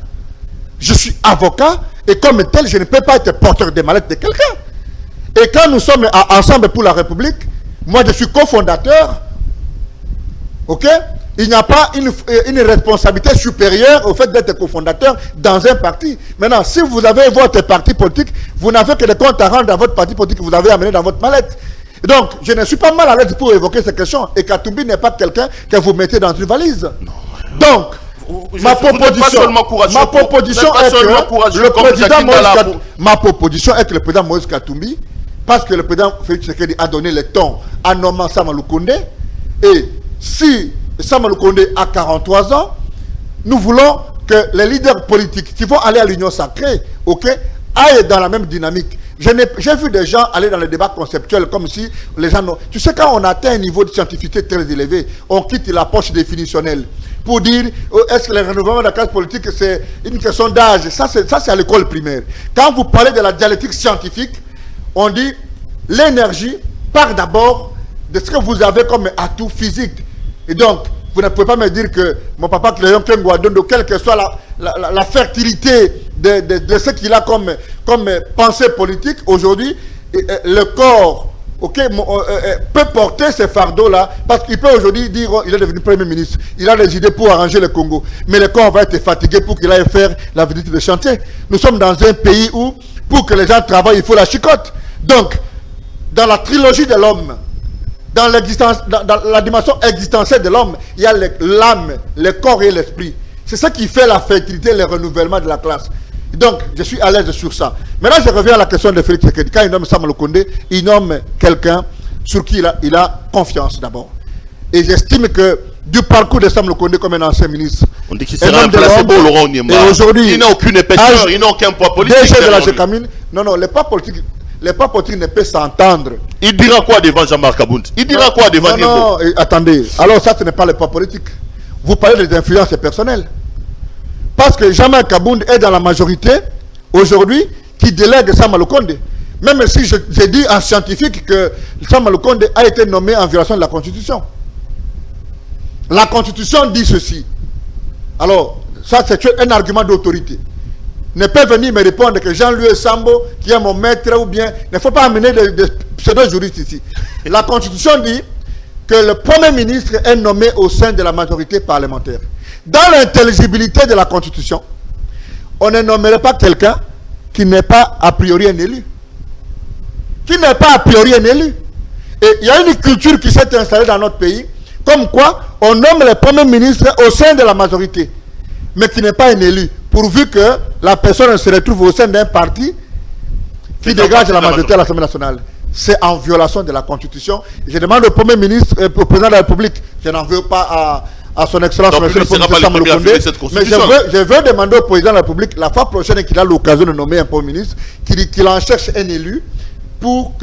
Je suis avocat et comme tel, je ne peux pas être porteur de malade de quelqu'un. Et quand nous sommes ensemble pour la République, moi, je suis cofondateur. Ok? Il n'y a pas une responsabilité supérieure au fait d'être cofondateur dans un parti. Maintenant, si vous avez votre parti politique, vous n'avez que des comptes à rendre dans votre parti politique que vous avez amené dans votre mallette. Donc, je ne suis pas mal à l'aise pour évoquer ces questions. Et Katumbi n'est pas quelqu'un que vous mettez dans une valise. Non. Donc, ma proposition est que le président Moïse Katumbi, parce que le président Félix Tshisekedi a donné le ton en nommant Sama Lukonde, et si Sama Lukonde a 43 ans, nous voulons que les leaders politiques qui vont aller à l'Union sacrée, aillent dans la même dynamique. J'ai vu des gens aller dans les débats conceptuels comme si les gens... Tu sais, quand on atteint un niveau de scientificité très élevé, on quitte l'approche définitionnelle pour dire est-ce que le renouvellement de la classe politique c'est une question d'âge. Ça c'est à l'école primaire. Quand vous parlez de la dialectique scientifique, on dit l'énergie part d'abord de ce que vous avez comme atout physique. Et donc, vous ne pouvez pas me dire que mon papa Cléon Kenguadondo, quelle que soit la fertilité de ce qu'il a comme pensée politique, aujourd'hui, le corps peut porter ces fardeaux-là, parce qu'il peut aujourd'hui dire il est devenu Premier ministre, il a des idées pour arranger le Congo, mais le corps va être fatigué pour qu'il aille faire la visite de chantier. Nous sommes dans un pays où, pour que les gens travaillent, il faut la chicotte. Donc, dans la trilogie de l'homme, dans la dimension existentielle de l'homme, il y a l'âme, le corps et l'esprit. C'est ça qui fait la fertilité et le renouvellement de la classe. Donc, je suis à l'aise sur ça. Maintenant, je reviens à la question de Félix Tshisekedi. Quand il nomme Sama Lukonde, il nomme quelqu'un sur qui il a confiance d'abord. Et j'estime que du parcours de Sama Lukonde comme un ancien ministre, on dit qu'il sera un placebo, Laurent Niemba. Et aujourd'hui, il n'a aucune épaisseur, il n'a aucun poids politique. DG de la Gécamine, non, les pas politiques ne peuvent s'entendre. Il dira quoi devant Jean-Marc Kabound? Il dira quoi devant Niembo? Non, attendez. Alors ça, ce n'est pas le poids politique. vous parlez des influences personnelles. Parce que Jean-Marc Kabound est dans la majorité aujourd'hui qui délègue Sama Lukonde. Même si j'ai dit en scientifique que Sama Lukonde a été nommé en violation de la Constitution. La Constitution dit ceci. Alors, ça c'est un argument d'autorité. Ne peut venir me répondre que Jean-Louis Sambo, qui est mon maître, ou bien... Il ne faut pas amener des pseudo-juristes ici. La Constitution dit que le Premier ministre est nommé au sein de la majorité parlementaire. Dans l'intelligibilité de la Constitution, on ne nommerait pas quelqu'un qui n'est pas a priori un élu. Qui n'est pas a priori un élu. Et il y a une culture qui s'est installée dans notre pays, comme quoi on nomme le Premier ministre au sein de la majorité, mais qui n'est pas un élu, pourvu que la personne se retrouve au sein d'un parti qui dégage la majorité à l'Assemblée nationale. C'est en violation de la Constitution. Je demande au Premier ministre, au Président de la République, je n'en veux pas à son Excellence, donc, Monsieur le Premier ministre, mais je veux demander au Président de la République, la fois prochaine qu'il a l'occasion de nommer un Premier ministre, qu'il en cherche un élu pour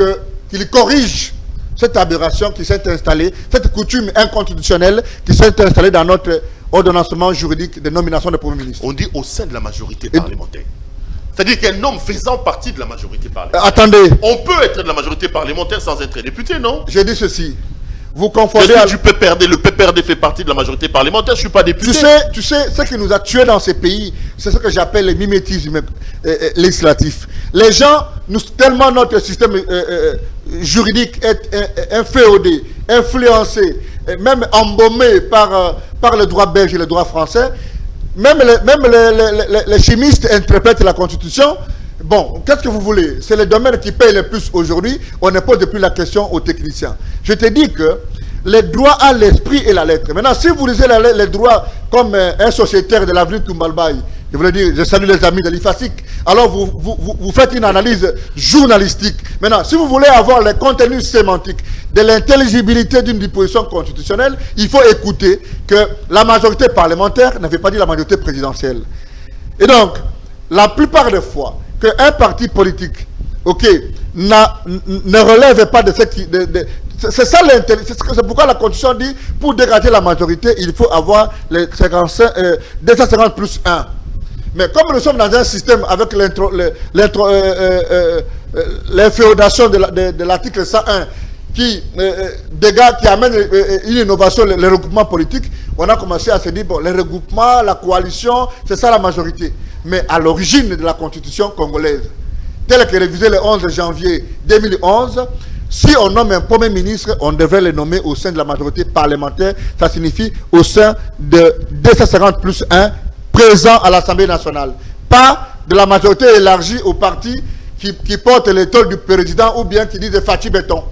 qu'il corrige cette aberration qui s'est installée, cette coutume inconstitutionnelle qui s'est installée dans notre ordonnancement juridique de nomination de Premier ministre. On dit au sein de la majorité parlementaire. C'est-à-dire qu'un homme faisant partie de la majorité parlementaire. Attendez. On peut être de la majorité parlementaire sans être député, non? J'ai dit ceci. Vous confondez... Du PPRD, le PPRD fait partie de la majorité parlementaire, je ne suis pas député. Tu sais, ce qui nous a tués dans ces pays, c'est ce que j'appelle le mimétisme législatif. Les gens, tellement notre système juridique est inféodé, influencé, même embaumé par le droit belge et le droit français, même les chimistes interprètent la Constitution. Bon, qu'est-ce que vous voulez? C'est le domaine qui paye le plus aujourd'hui. On ne pose plus la question aux techniciens. Je te dis que les droits à l'esprit et la lettre. Maintenant, si vous lisez les droits comme un sociétaire de l'avenue Toumbalbaye, je voulais dire, je salue les amis de l'IFASIC, alors vous faites une analyse journalistique. Maintenant, si vous voulez avoir le contenu sémantique de l'intelligibilité d'une disposition constitutionnelle, il faut écouter que la majorité parlementaire ne veut pas dire la majorité présidentielle. Et donc, la plupart des fois, qu'un parti politique, ne relève pas de ce qui... C'est ça l'intelligence. C'est pourquoi la Constitution dit, pour dégager la majorité, il faut avoir les 250 plus 1. Mais comme nous sommes dans un système avec l'inféodation de l'article 101, qui amène une innovation, le regroupement politique, on a commencé à se dire, bon, le regroupement, la coalition, c'est ça la majorité. Mais à l'origine de la Constitution congolaise, telle que révisée le 11 janvier 2011, si on nomme un Premier ministre, on devrait le nommer au sein de la majorité parlementaire. Ça signifie au sein de 250 plus 1 présents à l'Assemblée nationale. Pas de la majorité élargie au parti qui porte l'étoile du président ou bien qui dit de Fatih Béton.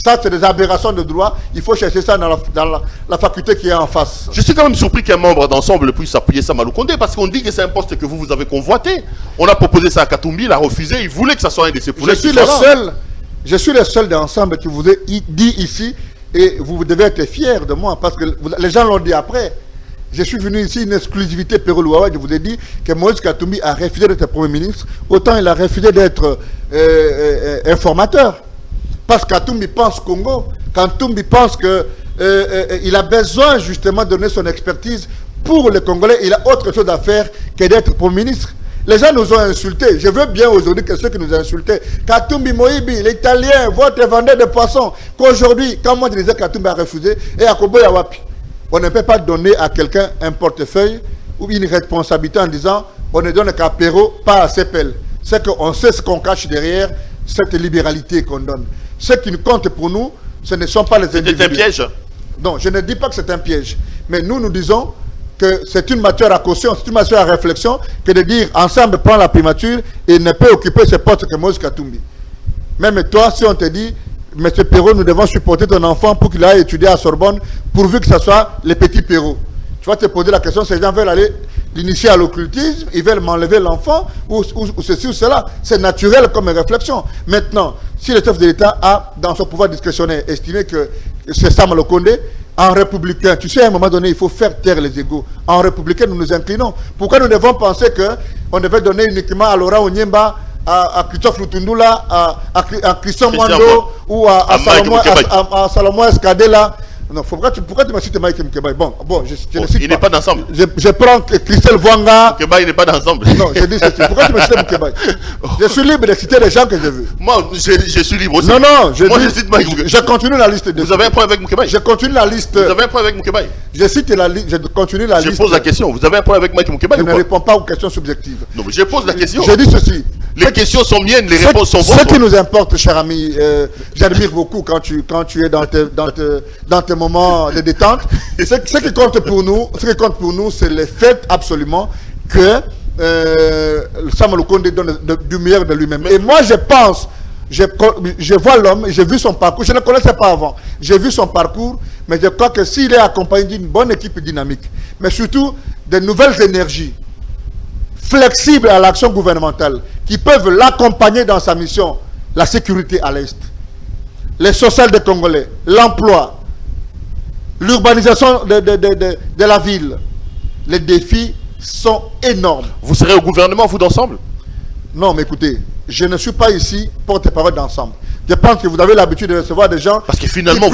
Ça, c'est des aberrations de droit. Il faut chercher ça dans la faculté qui est en face. Je suis quand même surpris qu'un membre d'ensemble puisse appuyer Sama Lukonde parce qu'on dit que c'est un poste que vous avez convoité. On a proposé ça à Katumbi, il a refusé. Il voulait que ça soit un de ses poulets. Je suis le seul d'ensemble qui vous ai dit ici et vous devez être fiers de moi parce que les gens l'ont dit après. Je suis venu ici, une exclusivité Pérou-Louawa, je vous ai dit que Moïse Katumbi a refusé d'être Premier ministre, autant il a refusé d'être informateur. Parce que Katumbi pense Congo, Katumbi pense qu'il a besoin justement de donner son expertise pour les Congolais. Il a autre chose à faire que d'être Premier ministre. Les gens nous ont insultés. Je veux bien aujourd'hui que ceux qui nous ont insultés, Katumbi Moïbi, l'Italien, votre vendeur de poissons, qu'aujourd'hui, quand moi je disais Katumbi a refusé, et à Kobo Yawapi, on ne peut pas donner à quelqu'un un portefeuille ou une responsabilité en disant on ne donne qu'à Perrault, pas à CEPEL. C'est qu'on sait ce qu'on cache derrière cette libéralité qu'on donne. Ce qui compte pour nous, ce ne sont pas les individus. C'est un piège? Non, je ne dis pas que c'est un piège. Mais nous disons que c'est une matière à caution, c'est une matière à réflexion, que de dire ensemble prend la primature et ne peut occuper ce poste que Moïse Katumbi. Même toi, si on te dit, M. Perrault, nous devons supporter ton enfant pour qu'il aille étudier à Sorbonne, pourvu que ce soit les petits Perrault. Tu vas te poser la question, ces gens veulent aller l'initier à l'occultisme, ils veulent m'enlever l'enfant, ou ceci ou cela. C'est naturel comme réflexion. Maintenant, si le chef de l'État a, dans son pouvoir discrétionnaire, estimé que c'est Sama Lukonde, en républicain, tu sais, à un moment donné, il faut faire taire les égaux. En républicain, nous nous inclinons. Pourquoi nous devons penser qu'on devait donner uniquement à Laurent Onyemba, à Christophe Lutundula, à Christian Mwando, ou à Salomon Escadela, Non, pourquoi tu me cites Mike Moukébaye? Bon, je ne cite il n'est pas d'ensemble. Je prends Christelle Vouanga. Moukébaye, il n'est pas d'ensemble. Non, je dis ceci. Pourquoi tu me cites Moukébaye? Je suis libre de citer les gens que je veux. Moi, je suis libre aussi. Non, je cite Mike Moukébaye. Je continue la liste. Vous avez un point avec Moukébaye? Je continue la liste. Vous avez un point avec Moukébaye? Je cite la liste. Je continue la liste. Je pose la question. Vous avez un point avec Mike Moukébaye? Je ne réponds pas aux questions subjectives. Non, mais je pose la question. Je dis ceci. Les questions sont miennes, les réponses sont vôtres. Ce qui nous importe, cher ami, j'admire beaucoup quand tu es dans tes moments de détente. Ce qui compte pour nous, c'est le fait absolument que Sama Lukonde donne du meilleur de lui-même. Et moi, je pense, je vois l'homme, j'ai vu son parcours. Je ne le connaissais pas avant. J'ai vu son parcours, mais je crois que s'il est accompagné d'une bonne équipe dynamique, mais surtout de nouvelles énergies, flexibles à l'action gouvernementale, qui peuvent l'accompagner dans sa mission, la sécurité à l'Est, les social des Congolais, l'emploi, l'urbanisation de la ville. Les défis sont énormes. Vous serez au gouvernement, vous d'ensemble? Non, mais écoutez, je ne suis pas ici porte-parole d'ensemble. Je pense que vous avez l'habitude de recevoir des gens parce que finalement,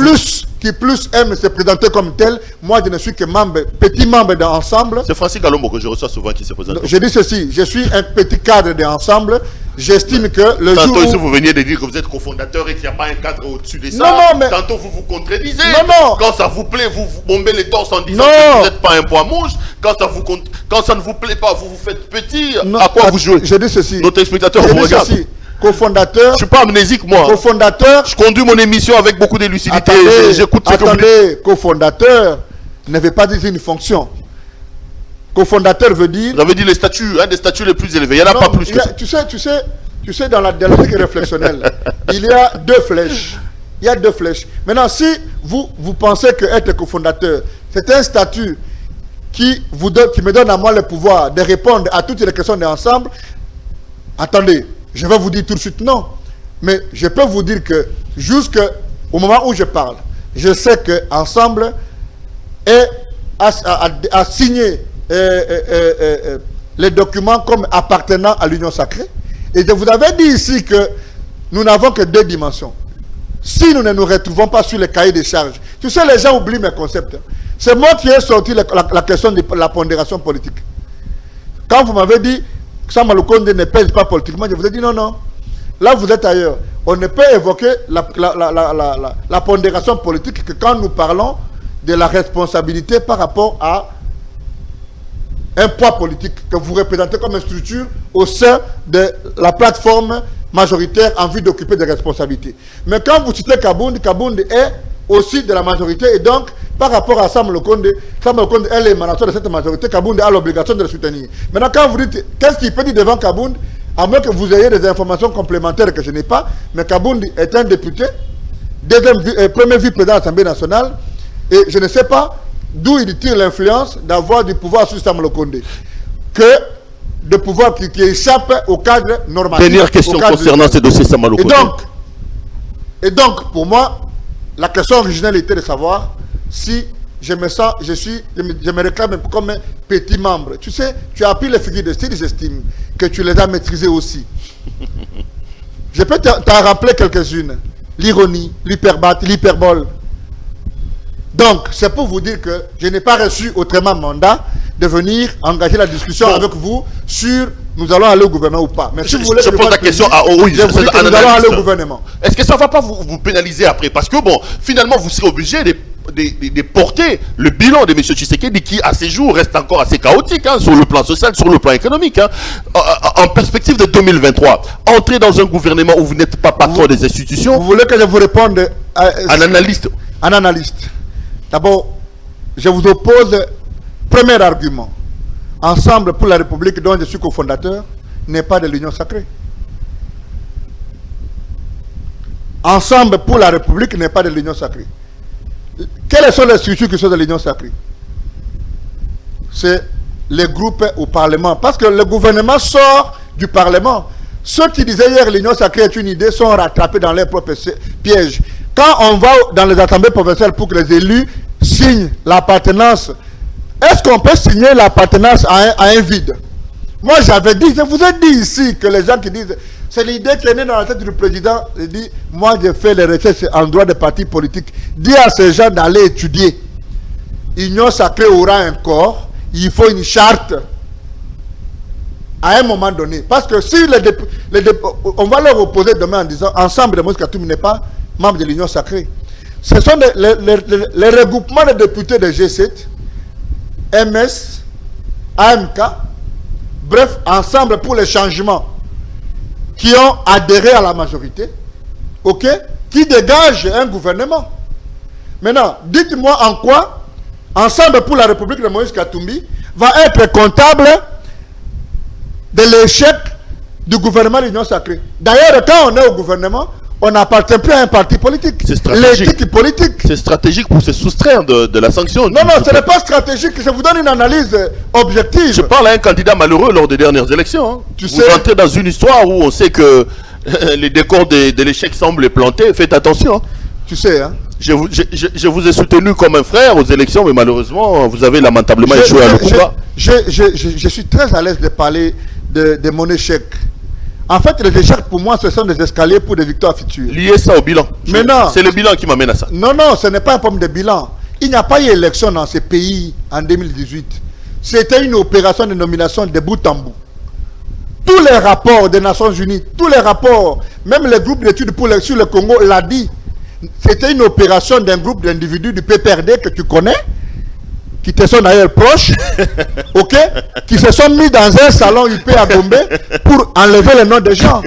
qui plus aiment se présenter comme tel. Moi, je ne suis que petit membre d'ensemble. C'est Francis Galombo que je reçois souvent qui se présente. Je dis ceci, je suis un petit cadre d'ensemble. J'estime que le tantôt, jour où... vous veniez de dire que vous êtes cofondateur et qu'il n'y a pas un cadre au-dessus de ça. Non, mais... Tantôt, vous vous contredisez. Non. Quand ça vous plaît, vous bombez les torses en disant que vous n'êtes pas un poids mouche. Quand ça ne vous plaît pas, vous vous faites petit. Non, à quoi vous jouez? Je dis ceci. Notre explicateur vous regarde. Cofondateur. Je ne suis pas amnésique, moi. Cofondateur. Je conduis mon émission avec beaucoup de lucidité. J'écoute ce que vous dites. Cofondateur ne veut pas dire une fonction. Cofondateur veut dire... Vous avez dit les statuts, un des statuts les plus élevés. Il n'y en a pas plus que ça. Tu sais, dans la dialectique réfléchitionnelle, il y a deux flèches. Il y a deux flèches. Maintenant, si vous pensez que être cofondateur, c'est un statut qui me donne à moi le pouvoir de répondre à toutes les questions d'ensemble, attendez, je vais vous dire tout de suite non. Mais je peux vous dire que jusqu'au moment où je parle, je sais qu'Ensemble a signé les documents comme appartenant à l'Union sacrée. Et je vous avais dit ici que nous n'avons que deux dimensions. Si nous ne nous retrouvons pas sur les cahiers des charges, tu sais, les gens oublient mes concepts. C'est moi qui ai sorti la question de la pondération politique. Quand vous m'avez dit que Sama Lukonde ne pèse pas politiquement, je vous ai dit non. Là, vous êtes ailleurs. On ne peut évoquer la pondération politique que quand nous parlons de la responsabilité par rapport à un poids politique que vous représentez comme une structure au sein de la plateforme majoritaire en vue d'occuper des responsabilités. Mais quand vous citez Kabound est aussi de la majorité et donc par rapport à Sama Lukonde est l'émanateur de cette majorité. Kabound a l'obligation de le soutenir. Maintenant, quand vous dites qu'est-ce qu'il peut dire devant Kabound, à moins que vous ayez des informations complémentaires que je n'ai pas, mais Kabound est un député, premier vice-président de l'Assemblée nationale, et je ne sais pas d'où il tire l'influence d'avoir du pouvoir sur Sama Lukonde, que de pouvoir qui échappe au cadre normatif. Dernière question concernant ce dossier Sama Lukonde. Et donc, pour moi, la question originelle était de savoir si je me réclame comme un petit membre. Tu sais, tu as appris les figures de style, j'estime que tu les as maîtrisées aussi. Je peux t'en rappeler quelques-unes. L'ironie, l'hyperbole. Donc, c'est pour vous dire que je n'ai pas reçu autrement mandat de venir engager la discussion avec vous sur nous allons aller au gouvernement ou pas. Mais si vous voulez, je pose la question à oui, nous allons aller au gouvernement. Est-ce que ça ne va pas vous pénaliser après? Parce que bon, finalement, vous serez obligé de porter le bilan de M. Tshisekedi qui, à ces jours, reste encore assez chaotique sur le plan social, sur le plan économique. En perspective de 2023, entrer dans un gouvernement où vous n'êtes pas patron des institutions. Vous voulez que je vous réponde un analyste? Un analyste. D'abord, je vous oppose, premier argument. Ensemble pour la République, dont je suis cofondateur, n'est pas de l'Union sacrée. Ensemble pour la République n'est pas de l'Union sacrée. Quelles sont les structures qui sont de l'Union sacrée? C'est les groupes au Parlement. Parce que le gouvernement sort du Parlement. Ceux qui disaient hier l'Union sacrée est une idée sont rattrapés dans leurs propres pièges. Quand on va dans les assemblées provinciales pour que les élus signent l'appartenance, est-ce qu'on peut signer l'appartenance à un vide? Moi j'avais dit, je vous ai dit ici que les gens qui disent C'est l'idée qui est née dans la tête du président. Il dit, moi j'ai fait les recherches en droit des partis politiques. Dis à ces gens d'aller étudier. Union sacrée aura un corps. Il faut une charte. À un moment donné. Parce que si on va leur opposer demain en disant, ensemble de Moïse Katumbi n'est pas membre de l'Union sacrée. Ce sont les regroupements de députés de G7, MS, AMK, bref, ensemble pour les changements qui ont adhéré à la majorité, ok, qui dégagent un gouvernement. Maintenant, dites-moi en quoi Ensemble pour la République de Moïse Katumbi va être comptable de l'échec du gouvernement de l'Union sacrée. D'ailleurs, quand on est au gouvernement, on n'appartient plus à un parti politique. C'est stratégique. L'éthique politique. C'est stratégique pour se soustraire de la sanction. Non, non, ce n'est pas stratégique. Je vous donne une analyse objective. Je parle à un candidat malheureux lors des dernières élections. Hein. Vous entrez dans une histoire où on sait que les décors de l'échec semblent plantés. Faites attention. Hein. Tu sais, hein. Je vous ai soutenu comme un frère aux élections, mais malheureusement, vous avez lamentablement échoué à le combat. Je suis très à l'aise de parler de mon échec. En fait, les échecs, pour moi, ce sont des escaliers pour des victoires futures. Liez ça au bilan. Mais non. C'est le bilan qui m'amène à ça. Non, non, ce n'est pas un problème de bilan. Il n'y a pas eu élection dans ce pays en 2018. C'était une opération de nomination de bout en bout. Tous les rapports des Nations Unies, tous les rapports, même les groupes d'études sur le Congo l'a dit. C'était une opération d'un groupe d'individus du PPRD que tu connais, qui te sont d'ailleurs proches, ok, qui se sont mis dans un salon UP à Gombe pour enlever les noms des gens.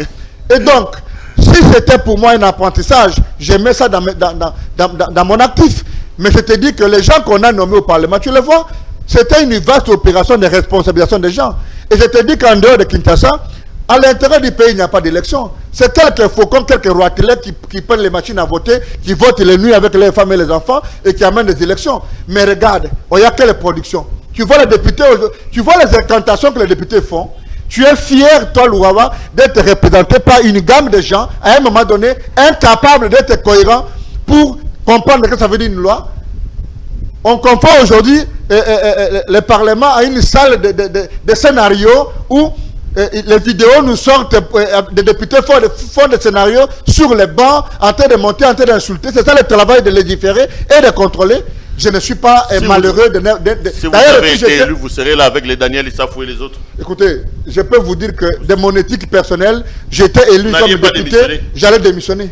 Et donc, si c'était pour moi un apprentissage, je mets ça dans mon actif. Mais je te dis que les gens qu'on a nommés au Parlement, tu le vois, c'était une vaste opération de responsabilisation des gens. Et je te dis qu'en dehors de Kinshasa, à l'intérieur du pays, il n'y a pas d'élection. C'est quelques faucons, quelques roitelets qui prennent les machines à voter, qui votent les nuits avec les femmes et les enfants et qui amènent des élections. Mais regarde, il n'y a quelle production. Tu vois les députés, tu vois les incantations que les députés font. Tu es fier, toi, Louawa, d'être représenté par une gamme de gens, à un moment donné, incapables d'être cohérents pour comprendre ce que ça veut dire une loi. On confond aujourd'hui le Parlement à une salle de scénarios où les vidéos nous sortent, des députés font des scénarios sur les bancs, en train de monter, en train d'insulter. C'est ça le travail de légiférer et de contrôler. Je ne suis pas malheureux si vous avez été élu, vous serez là avec les Daniel Issafou et les autres. Écoutez, je peux vous dire que de mon éthique personnelle, j'étais élu comme député, j'allais démissionner.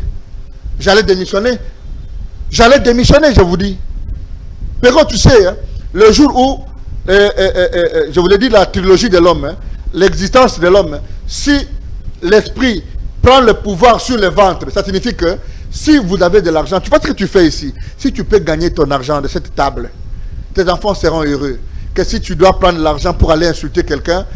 J'allais démissionner. J'allais démissionner, je vous dis. Mais quand tu sais, hein, le jour où, je vous l'ai dit, la trilogie de l'homme, hein, l'existence de l'homme, si l'esprit prend le pouvoir sur le ventre, ça signifie que si vous avez de l'argent, tu vois ce que tu fais ici, si tu peux gagner ton argent de cette table, tes enfants seront heureux. Que si tu dois prendre l'argent pour aller insulter quelqu'un,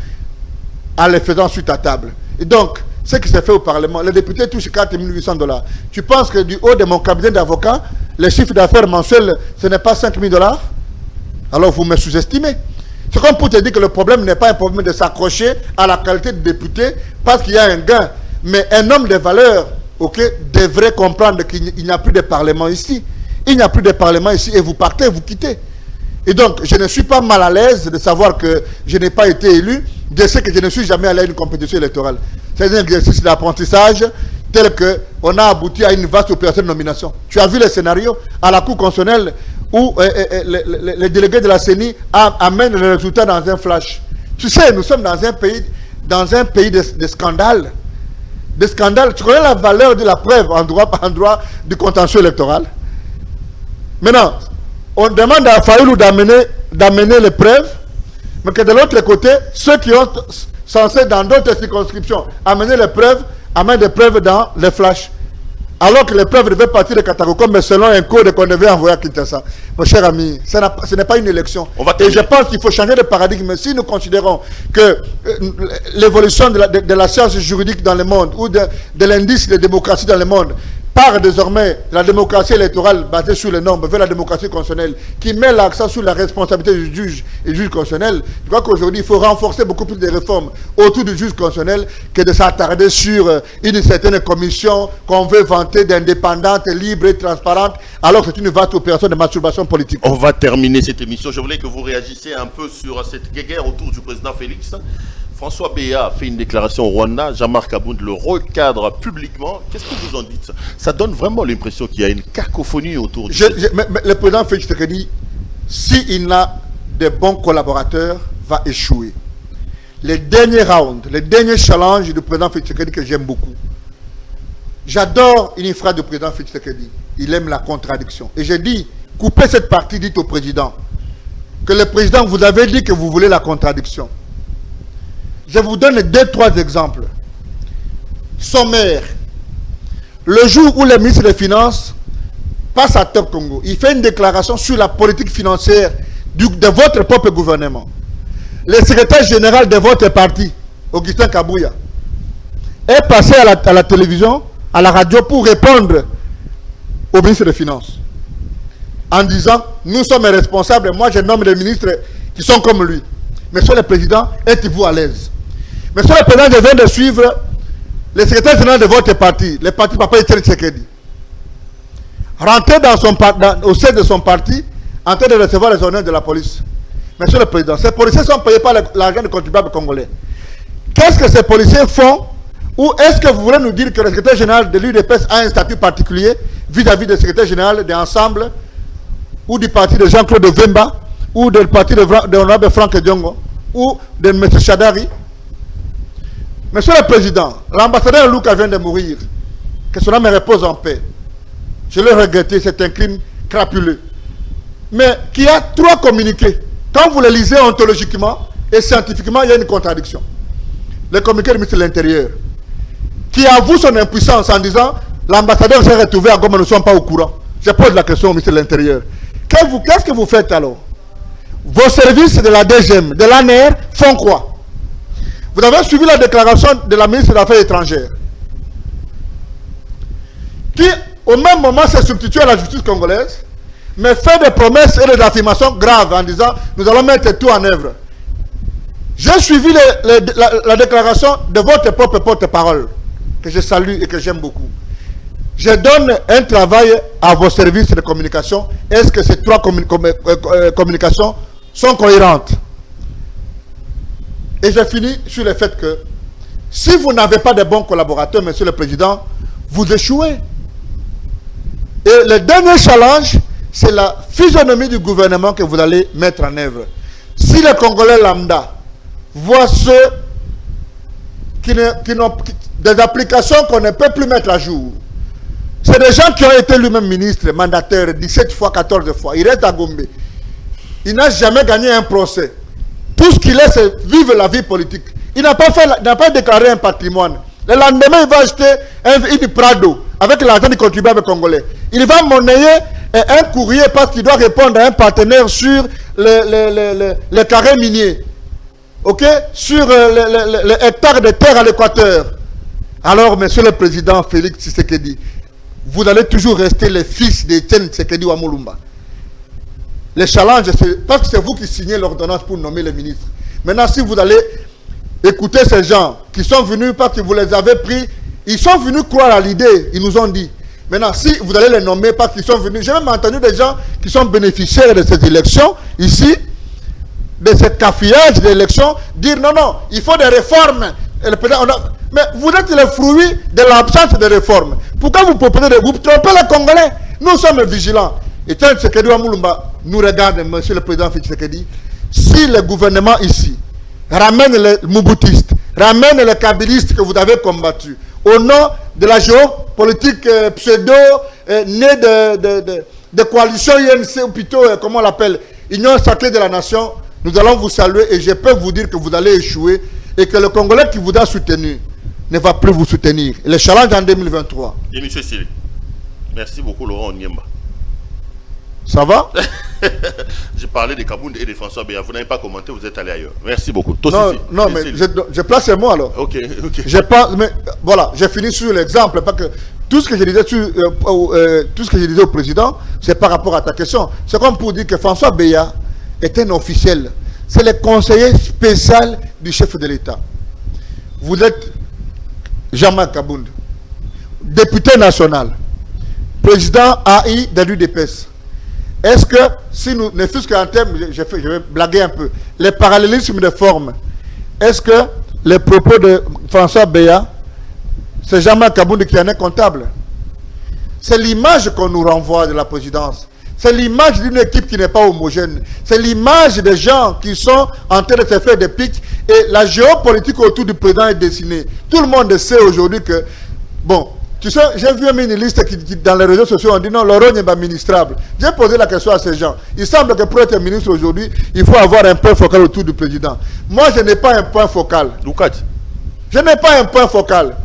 en le faisant sur ta table. Et donc, ce qui s'est fait au Parlement, les députés touchent 4 800 $. Tu penses que du haut de mon cabinet d'avocat, le chiffre d'affaires mensuel, ce n'est pas 5 000 $? Alors vous me sous-estimez. C'est comme pour te dire que le problème n'est pas un problème de s'accrocher à la qualité de député parce qu'il y a un gain. Mais un homme de valeur, ok, devrait comprendre qu'il n'y a plus de parlement ici. Il n'y a plus de parlement ici et vous partez, vous quittez. Et donc, je ne suis pas mal à l'aise de savoir que je n'ai pas été élu. Je sais que je ne suis jamais allé à une compétition électorale. C'est un exercice d'apprentissage tel qu'on a abouti à une vaste opération de nomination. Tu as vu les scénarios à la Cour constitutionnelle où les délégués de la CENI amènent le résultat dans un flash. Tu sais, nous sommes dans un pays de scandales. Des scandales. Tu connais la valeur de la preuve en droit du contentieux électoral. Maintenant, on demande à Fayoulou d'amener les preuves, mais que de l'autre côté, ceux qui ont censé dans d'autres circonscriptions amener les preuves, amènent des preuves dans les flashs. Alors que les preuves devaient partir de Katakoko, mais selon un code qu'on devait envoyer à Kinshasa. Mon cher ami, ce n'est pas une élection. Et je pense qu'il faut changer de paradigme. Si nous considérons que l'évolution de la science juridique dans le monde, ou de l'indice de démocratie dans le monde, part désormais de la démocratie électorale basée sur les normes vers la démocratie constitutionnelle, qui met l'accent sur la responsabilité du juge et du juge constitutionnel, je crois qu'aujourd'hui, il faut renforcer beaucoup plus de réformes autour du juge constitutionnel que de s'attarder sur une certaine commission qu'on veut vanter d'indépendante, libre et transparente, alors que c'est une vaste opération de masturbation politique. On va terminer cette émission. Je voulais que vous réagissiez un peu sur cette guerre autour du président Félix. François Béa a fait une déclaration au Rwanda, Jean-Marc Abound le recadre publiquement. Qu'est-ce que vous en dites? Ça donne vraiment l'impression qu'il y a une cacophonie autour du... Mais le président Félix Tshisekedi, s'il a de bons collaborateurs, va échouer. Les derniers rounds, les derniers challenges du président Félix Tshisekedi que j'aime beaucoup. J'adore une phrase du président Félix Tshisekedi. Il aime la contradiction. Et j'ai dit, coupez cette partie, dites au président que le président, vous avez dit que vous voulez la contradiction. Je vous donne 2-3 exemples. Sommaire. Le jour où le ministre des Finances passe à Top Congo, il fait une déclaration sur la politique financière de votre propre gouvernement. Le secrétaire général de votre parti, Augustin Kabouya, est passé à la télévision, à la radio pour répondre au ministre des Finances. En disant, nous sommes responsables, moi je nomme des ministres qui sont comme lui. Monsieur le Président, êtes-vous à l'aise? Monsieur le Président, je viens de suivre le secrétaire général de votre parti, le parti Papa Etienne Tshisekedi. Rentré au sein de son parti, en train de recevoir les honneurs de la police. Monsieur le Président, ces policiers sont payés par l'argent des contribuables congolais. Qu'est-ce que ces policiers font? Ou est-ce que vous voulez nous dire que le secrétaire général de l'UDPS a un statut particulier vis-à-vis du secrétaire général de l'Ensemble ou du parti de Jean-Claude Vemba ou du parti de l'honorable Franck Diongo ou de M. Chadari? Monsieur le Président, l'ambassadeur Luka vient de mourir. Que cela me repose en paix. Je l'ai regretté, c'est un crime crapuleux. Mais qui a 3 communiqués. Quand vous les lisez ontologiquement et scientifiquement, il y a une contradiction. Le communiqué du ministre de l'Intérieur, qui avoue son impuissance en disant l'ambassadeur s'est retrouvé à Goma, nous ne sommes pas au courant. Je pose la question au ministre de l'Intérieur. Qu'est-ce que vous faites alors? Vos services de la DGM, de l'ANR font quoi? Vous avez suivi la déclaration de la ministre des Affaires étrangères, qui au même moment se substitue à la justice congolaise, mais fait des promesses et des affirmations graves en disant nous allons mettre tout en œuvre. J'ai suivi la déclaration de votre propre porte-parole, que je salue et que j'aime beaucoup. Je donne un travail à vos services de communication. Est-ce que ces 3 communications sont cohérentes? Et je finis sur le fait que si vous n'avez pas de bons collaborateurs, Monsieur le Président, vous échouez. Et le dernier challenge, c'est la physionomie du gouvernement que vous allez mettre en œuvre. Si les Congolais lambda voient ceux qui n'ont des applications qu'on ne peut plus mettre à jour, c'est des gens qui ont été lui-même ministres, mandataires, 17 fois, 14 fois. Il reste à Gombe. Il n'a jamais gagné un procès. Tout ce qu'il est, c'est vivre la vie politique. Il n'a pas déclaré un patrimoine. Le lendemain, il va acheter une Prado avec l'argent du contribuable congolais. Il va monnayer un courrier parce qu'il doit répondre à un partenaire sur le carré minier. Ok? Sur les hectares de terre à l'Équateur. Alors, Monsieur le Président Félix Tshisekedi, vous allez toujours rester le fils d'Etienne Tshisekedi Wamulumba. Le challenge, c'est parce que c'est vous qui signez l'ordonnance pour nommer les ministres. Maintenant, si vous allez écouter ces gens qui sont venus parce que vous les avez pris, ils sont venus croire à l'idée, ils nous ont dit. Maintenant, si vous allez les nommer parce qu'ils sont venus, j'ai même entendu des gens qui sont bénéficiaires de ces élections, ici, de ce cafouillage d'élections, dire non, non, il faut des réformes. Mais vous êtes le fruit de l'absence de réformes. Pourquoi vous proposez vous trompez les Congolais? Nous sommes vigilants. Et tant que Tshisekedi Wamulumba nous regarde, Monsieur le Président Tshisekedi, si le gouvernement ici ramène les Mobutistes, ramène les Kabylistes que vous avez combattus, au nom de la géopolitique pseudo, née de coalition INC, ou plutôt, comment on l'appelle, Union sacrée de la nation, nous allons vous saluer et je peux vous dire que vous allez échouer et que le Congolais qui vous a soutenu ne va plus vous soutenir. Le challenge en 2023. Et M. Siri, merci beaucoup Laurent Onyemba. Ça va? J'ai parlé de Kabound et de François Béa. Vous n'avez pas commenté, vous êtes allé ailleurs. Merci beaucoup. Non, mais je place les mots alors. Ok. Je pense, mais voilà, j'ai fini sur l'exemple parce que tout ce que je disais au président, c'est par rapport à ta question. C'est comme pour dire que François Béa est un officiel. C'est le conseiller spécial du chef de l'État. Vous êtes Jean-Marc Kabound, député national, président AI de l'UDPS. Est-ce que, si nous, ne fût-ce qu'en termes, je vais blaguer un peu, les parallélismes de forme, est-ce que les propos de François Béa, c'est Jean-Marc Kabound qui en est comptable. C'est l'image qu'on nous renvoie de la présidence. C'est l'image d'une équipe qui n'est pas homogène. C'est l'image des gens qui sont en train de se faire des pics. Et la géopolitique autour du président est dessinée. Tout le monde sait aujourd'hui que... Bon, tu sais, j'ai vu un ministre qui dans les réseaux sociaux, on dit non, Laurent n'est pas ministrable. J'ai posé la question à ces gens. Il semble que pour être ministre aujourd'hui, il faut avoir un point focal autour du président. Moi, je n'ai pas un point focal. Je n'ai pas un point focal.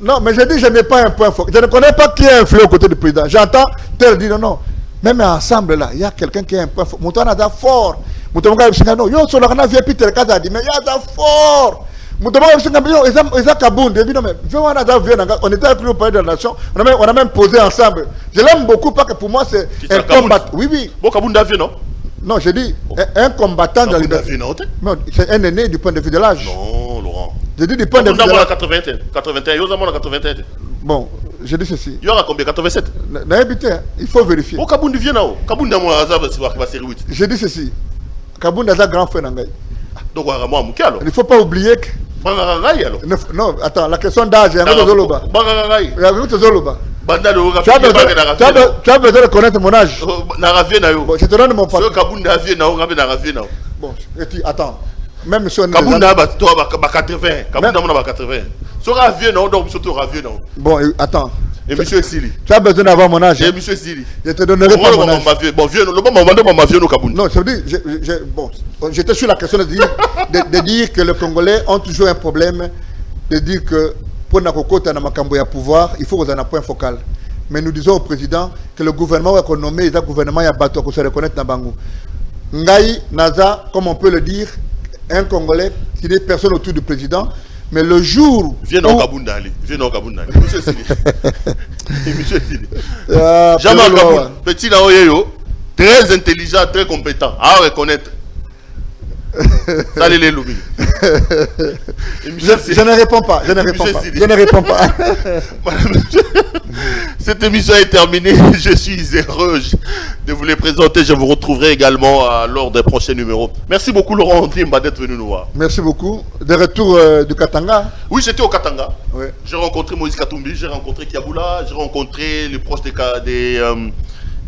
Non, mais je dis je n'ai pas un point focal. Je ne connais pas qui est influent aux côtés du président. J'entends tel dire non. Même ensemble là, il y a quelqu'un qui a un point fort. Moutana da fort. Moutana non, yo sur la via Peter Kazadi, mais il y a da fort. Moutana yo Eza Kabound, non mais on était avec le palais de la nation, on a même posé ensemble. Je l'aime beaucoup parce que pour moi c'est un combattant. Oui oui. Bon Kabound a vu non? Non, j'ai dit un combattant de la liberté. Non, c'est un aîné du point de vue de l'âge. Non, Laurent. J'ai dit du point de vue de l'âge. 81, yo zamona 81. Bon, je dis ceci. Il y aura combien? 87? Il faut vérifier. Oh, Kabound vient là. Kabound a mon hasard, c'est série 8. Je dis ceci. Kabound a un grand frère Nangaï. Donc, moi, il ne faut pas oublier que. Non, attends, la question d'âge, il y a un autre Zoloba. Il y a un autre Zoloba. Tu as besoin de connaître mon âge. Bon, je te donne mon papier. Bon, attends. Même si on est. Kabound a 80. Kabound a 80. Sera vieux non, donc surtout vieux non. Bon, attends. Et monsieur Sili. Tu as besoin d'avoir mon âge. Et monsieur Sili. Je te donnerai pas mon âge. Bon, vieux, le bon moment vieux au Kabound. Non, ça veut dire, bon, j'étais sur la question de dire que les Congolais ont toujours un problème de dire que pour Nakokota Namakambo ya pouvoir, il faut qu'on ait un point focal. Mais nous disons au président que le gouvernement est nommé, le gouvernement a battu qu'on se reconnaître dans Bangou. Ngaï, Naza, comme on peut le dire, un Congolais qui n'est personne autour du président. Mais le jour. Viens au Kabound d'aller. Monsieur Sili. Monsieur Sili. Jean-Marc Kabound, petit Naoyeyo, très intelligent, très compétent. À reconnaître. Salut les loups. Je ne réponds pas. Je ne réponds pas. Cette émission est terminée. Je suis heureux de vous les présenter. Je vous retrouverai également lors des prochains numéros. Merci beaucoup Laurent Ndimba d'être venu nous voir. Merci beaucoup. De retour du Katanga. Oui, j'étais au Katanga. Oui. J'ai rencontré Moïse Katumbi, j'ai rencontré Kiaboula, j'ai rencontré les proches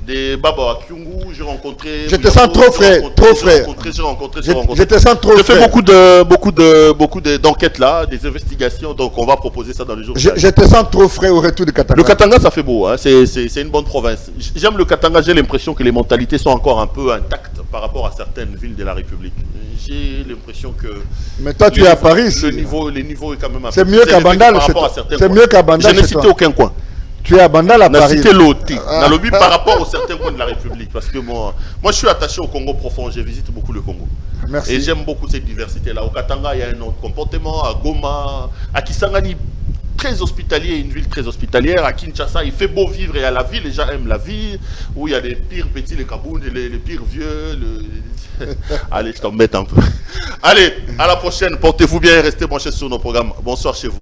des Baba Kyungu, j'ai rencontré. Je te sens trop frère, trop frère. J'ai rencontré. Je te sens trop frère. J'ai fait beaucoup d'enquêtes là, des investigations, donc on va proposer ça dans les jours. Je te sens trop frère au retour du Katanga. Le Katanga, ça fait beau, hein? C'est une bonne province. J'aime le Katanga, j'ai l'impression que les mentalités sont encore un peu intactes par rapport à certaines villes de la République. J'ai l'impression que. Mais toi, tu es à Paris. Le niveau est quand même un peu. C'est mieux qu'à Bandal. C'est mieux qu'à Bandal. Je n'ai cité aucun coin. Tu es à Bandal à Paris. Cité l'OT. Dans le but par rapport aux certains coins de la République. Parce que moi je suis attaché au Congo profond. Je visite beaucoup le Congo. Merci. Et j'aime beaucoup cette diversité-là. Au Katanga, il y a un autre comportement. À Goma, à Kisangani, très hospitalier, une ville très hospitalière. À Kinshasa, il fait beau vivre et à la ville, les gens aiment la vie. Où il y a les pires petits, les Kabound, les pires vieux. Allez, je t'embête un peu. Allez, à la prochaine. Portez-vous bien et restez branchés sur nos programmes. Bonsoir chez vous.